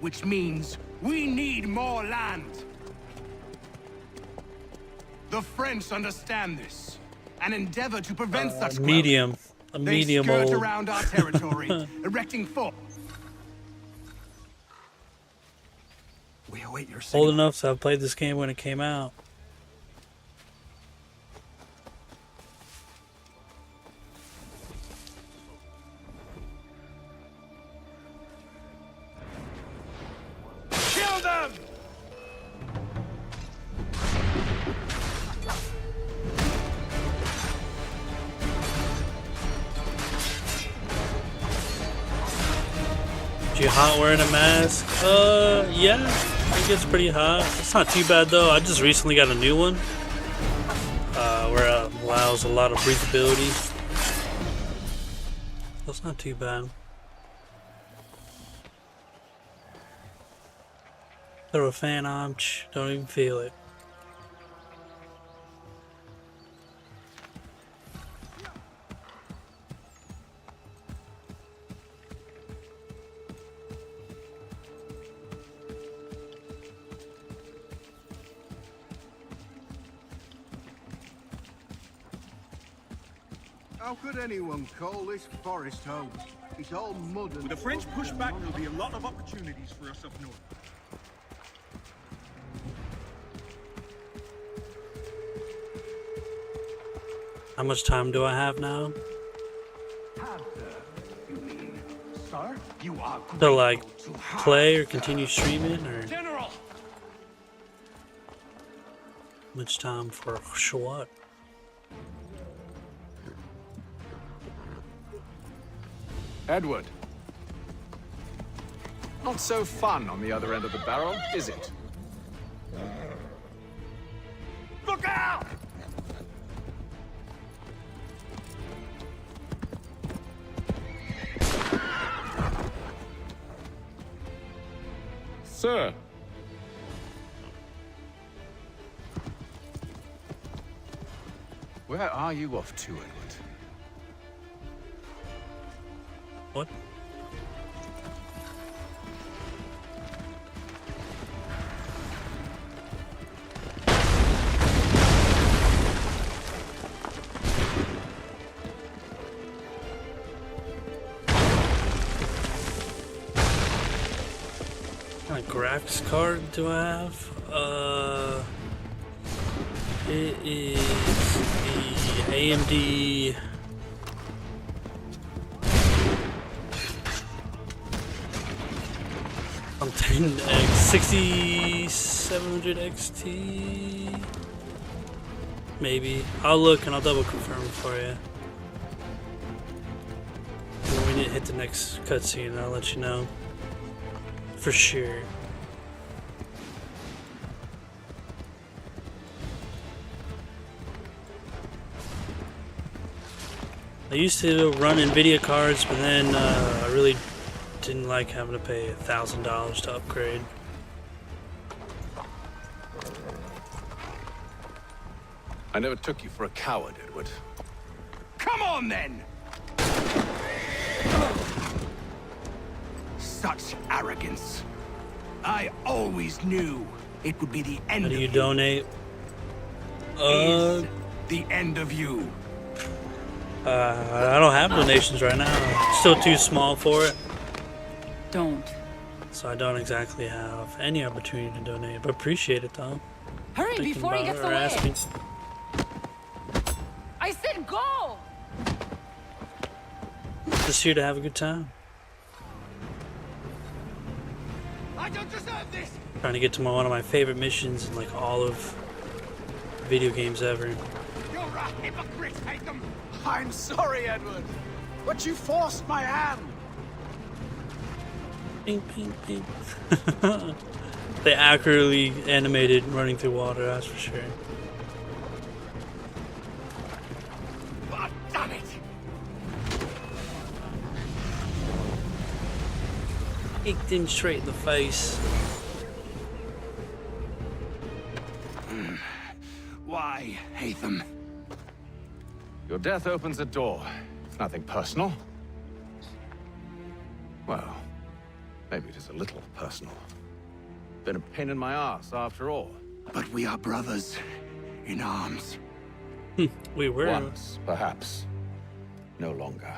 Which means we need more land. The French understand this and endeavor to prevent such growth. Medium. A They medium skirt old. around our territory, erecting forts. We await your Old enough to have played this game when it came out. Kill them! You hot wearing a mask? Yeah. I think it's pretty hot. It's not too bad though. I just recently got a new one. Where it allows a lot of breathability. So it's not too bad. Throw a fan on, don't even feel it. How could anyone call this forest home? It's all mud and... With the French push back, there'll be a lot of opportunities for us up north. How much time do I have now? Sir, you To like play or continue streaming, or General! much time for what? Edward. Not so fun on the other end of the barrel, is it? Look out! Sir. Where are you off to, Edward? What? What kind of graphics card do I have? It is the AMD something X 6700 XT. Maybe. I'll look and I'll double confirm for you. When we need to hit the next cutscene, I'll let you know. For sure. I used to run NVIDIA cards, but then I really didn't like having to pay $1,000 to upgrade. I never took you for a coward, Edward. Come on, then! Such arrogance. I always knew it would be the end How do of you you. donate? Is the end of you. I don't have donations right now. Still too small for it. Don't. So I don't exactly have any opportunity to donate, but appreciate it though. Hurry Thinking before he about gets it or away. asking. I said go! Just here to have a good time. I don't deserve this! Trying to get to one of my favorite missions in like all of video games ever. You're a hypocrite, Hatham! I'm sorry, Edward, but you forced my hand. Ping, ping, ping. They accurately animated running through water, that's for sure. God damn it! Kicked him straight in the face. Why, Hatham? Your death opens a door. It's nothing personal. Well, maybe it is a little personal. Been a pain in my ass, after all. But we are brothers in arms. We were. Once, perhaps. No longer.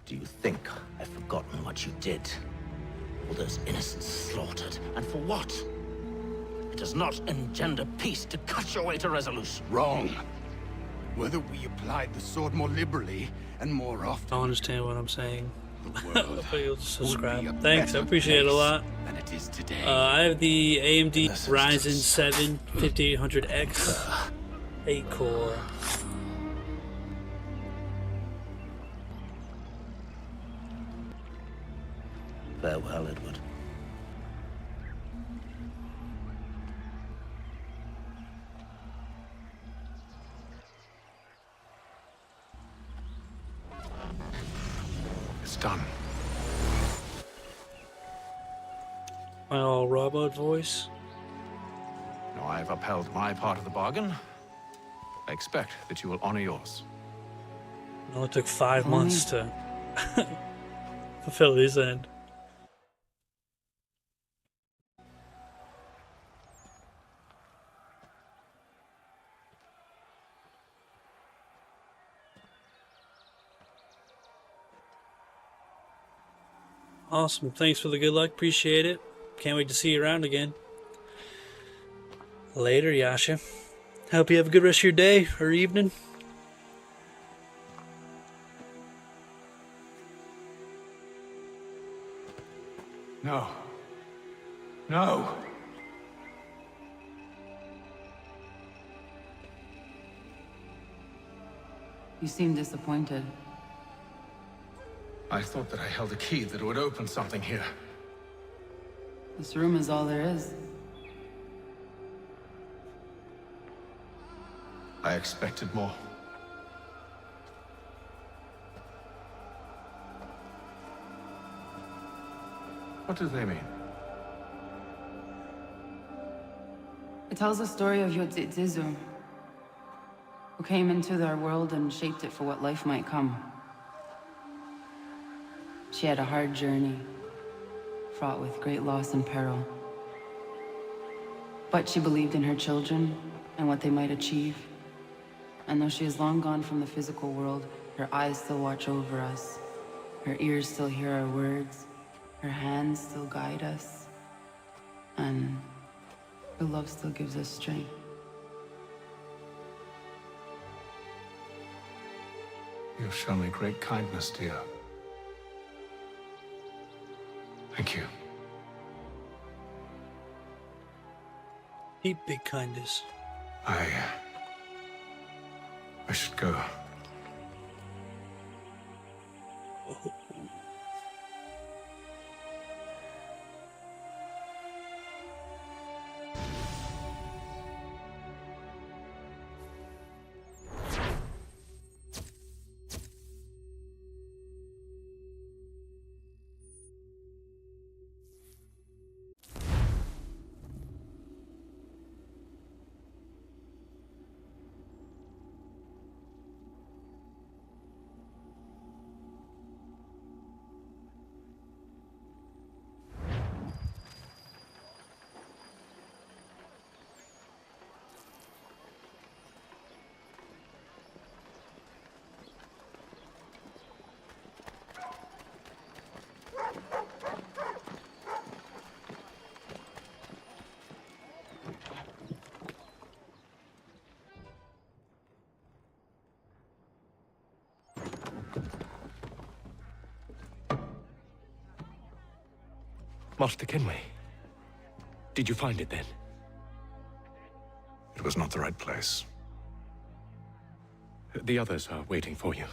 Do you think I've forgotten what you did? All those innocents slaughtered, and for what? It does not engender peace to cut your way to resolution. Wrong. Whether we applied the sword more liberally and more often. I don't understand what I'm saying. world You'll would be a subscribe. Thanks, I better appreciate it a place lot. than it is today. I have the AMD Ryzen 7 5800X 8 core. Farewell, Edward. It's done. My all robot voice. Now I've upheld my part of the bargain. I expect that you will honor yours. It only took 5 months to fulfill his end. Awesome. Thanks for the good luck. Appreciate it. Can't wait to see you around again. Later, Yasha. Hope you have a good rest of your day or evening. No. No! You seem disappointed. I thought that I held a key that would open something here. This room is all there is. I expected more. What do they mean? It tells the story of Yodzizu, who came into their world and shaped it for what life might come. She had a hard journey, fraught with great loss and peril. But she believed in her children and what they might achieve. And though she is long gone from the physical world, her eyes still watch over us. Her ears still hear our words. Her hands still guide us. And her love still gives us strength. You've shown me great kindness, dear. Thank you. Deep big kindness. I should go. Oh. Master Kenway, did you find it then? It was not the right place. The others are waiting for you.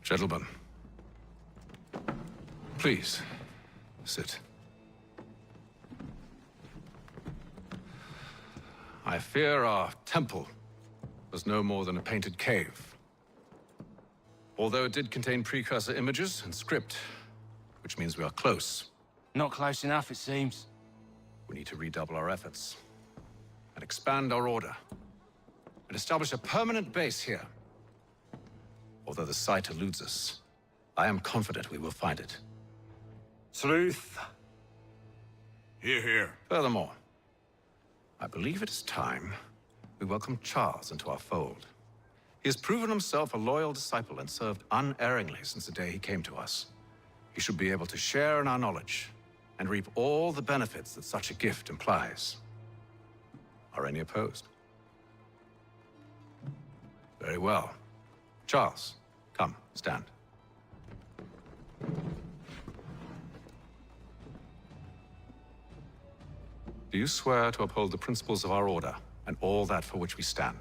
Gentlemen, please, sit. I fear our temple was no more than a painted cave. Although it did contain precursor images and script, which means we are close. Not close enough, it seems. We need to redouble our efforts and expand our order and establish a permanent base here. Although the site eludes us, I am confident we will find it. Truth. Hear, hear. Furthermore, I believe it is time we welcome Charles into our fold. He has proven himself a loyal disciple and served unerringly since the day he came to us. He should be able to share in our knowledge and reap all the benefits that such a gift implies. Are any opposed? Very well. Charles, come, stand. Do you swear to uphold the principles of our order and all that for which we stand?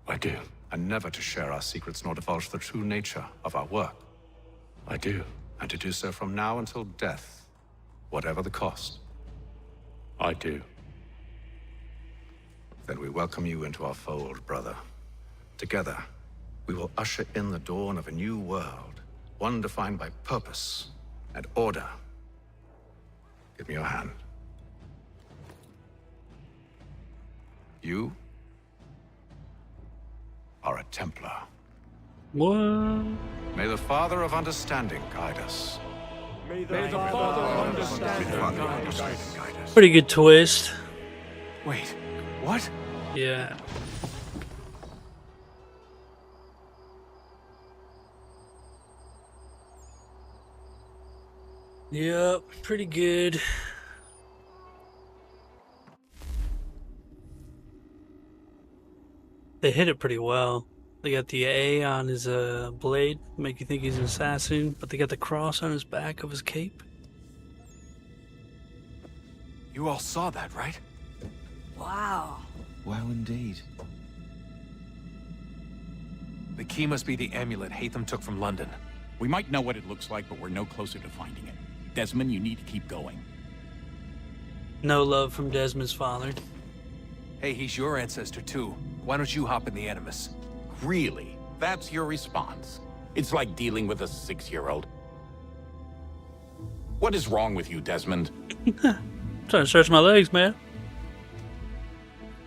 I do. And never to share our secrets nor divulge the true nature of our work? I do. And to do so from now until death, whatever the cost? I do. Then we welcome you into our fold, brother. Together, we will usher in the dawn of a new world, one defined by purpose and order. Give me your hand. You are a Templar. What? May the Father of Understanding guide us. May the Father of Understanding guide us. Pretty good twist. Wait, what? Yeah. Yep, pretty good. They hit it pretty well. They got the A on his blade, make you think he's an assassin, but they got the cross on his back of his cape. You all saw that, right? Wow. Well, indeed. The key must be the amulet Hatham took from London. We might know what it looks like, but we're no closer to finding it. Desmond, you need to keep going. No love from Desmond's father. Hey, he's your ancestor too. Why don't you hop in the Animus? Really? That's your response? It's like dealing with a 6-year-old. What is wrong with you, Desmond? Trying to stretch my legs, man.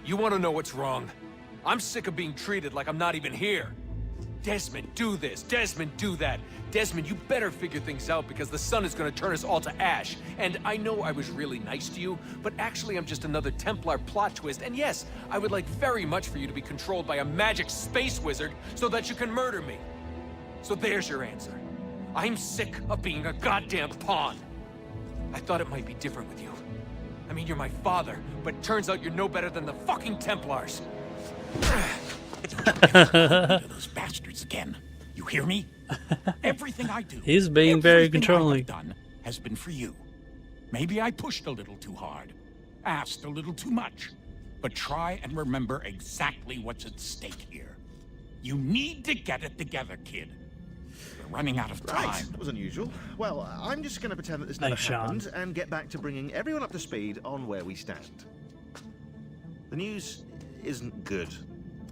You want to know what's wrong? I'm sick of being treated like I'm not even here. Desmond, do this. Desmond, do that. Desmond, you better figure things out because the sun is going to turn us all to ash. And I know I was really nice to you, but actually I'm just another Templar plot twist. And yes, I would like very much for you to be controlled by a magic space wizard so that you can murder me. So there's your answer. I'm sick of being a goddamn pawn. I thought it might be different with you. I mean, you're my father, but turns out you're no better than the fucking Templars. Those bastards again. You hear me? Everything I do, He's being very controlling. I've done has been for you. Maybe I pushed a little too hard, asked a little too much, but try and remember exactly what's at stake here. You need to get it together, kid. We're running out of time. Right, that was unusual. Well, I'm just going to pretend that this never happened and get back to bringing everyone up to speed on where we stand. The news isn't good.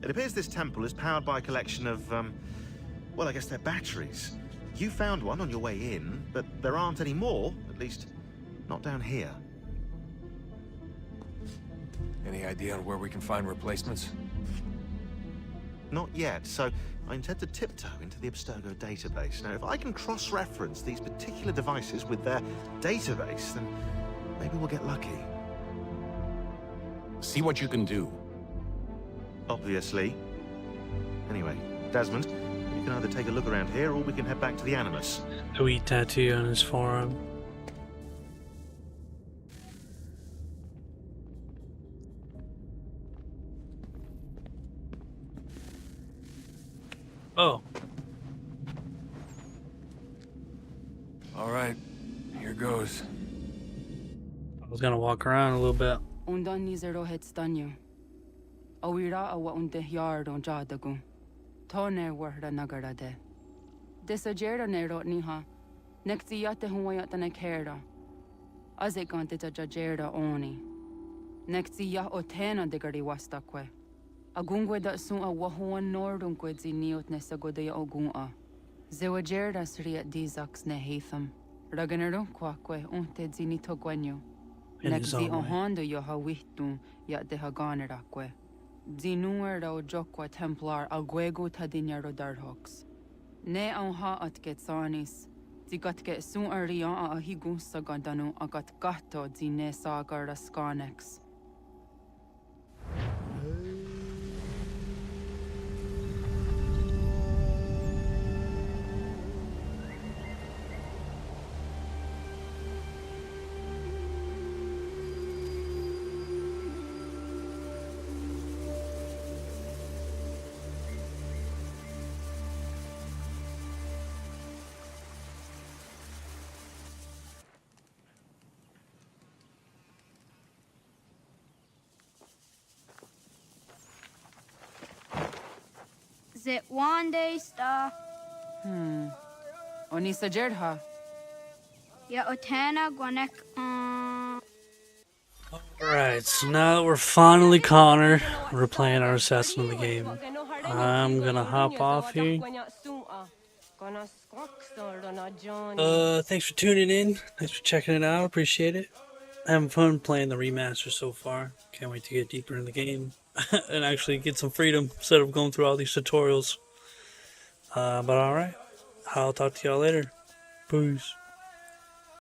It appears this temple is powered by a collection of, well, I guess they're batteries. You found one on your way in, but there aren't any more, at least not down here. Any idea on where we can find replacements? Not yet, so I intend to tiptoe into the Abstergo database. Now, if I can cross-reference these particular devices with their database, then maybe we'll get lucky. See what you can do. Obviously. Anyway, Desmond, you can either take a look around here or we can head back to the Animus. Sweet tattoo on his forearm. Oh. All right, here goes. I was gonna walk around a little bit. Undan nizero het stanyo. Awira awa unde yard on jadagu. Tone warda nagara de. Desajera nero niha. Nextiate huayata nekera. Azekante jajera oni. Nextia otena de gari wastakwe. Agungwe da sun a wahuan nordun kwedzi niot nesagodea ogun'a. Zewajerda sriat dizax ne Hatham. Raganero kwakwe unte zini togwenyo. Nexi ohando yo hawihtun yat de haganerakwe. Zinuer o jokwa Templar agwego tadinyaro darhox. Ne ha at getsanis. Zigatke sun arian a higun sagandanu agat gato zine sagar skanex. Zit one day star. Oni sajerha. Ya otana gwanek. Alright, so now that we're finally Connor, we're playing our assassin of the game. I'm gonna hop off here. Thanks for tuning in. Thanks for checking it out. Appreciate it. Having fun playing the remaster so far. Can't wait to get deeper in the game and actually get some freedom instead of going through all these tutorials. But alright, I'll talk to y'all later. Peace.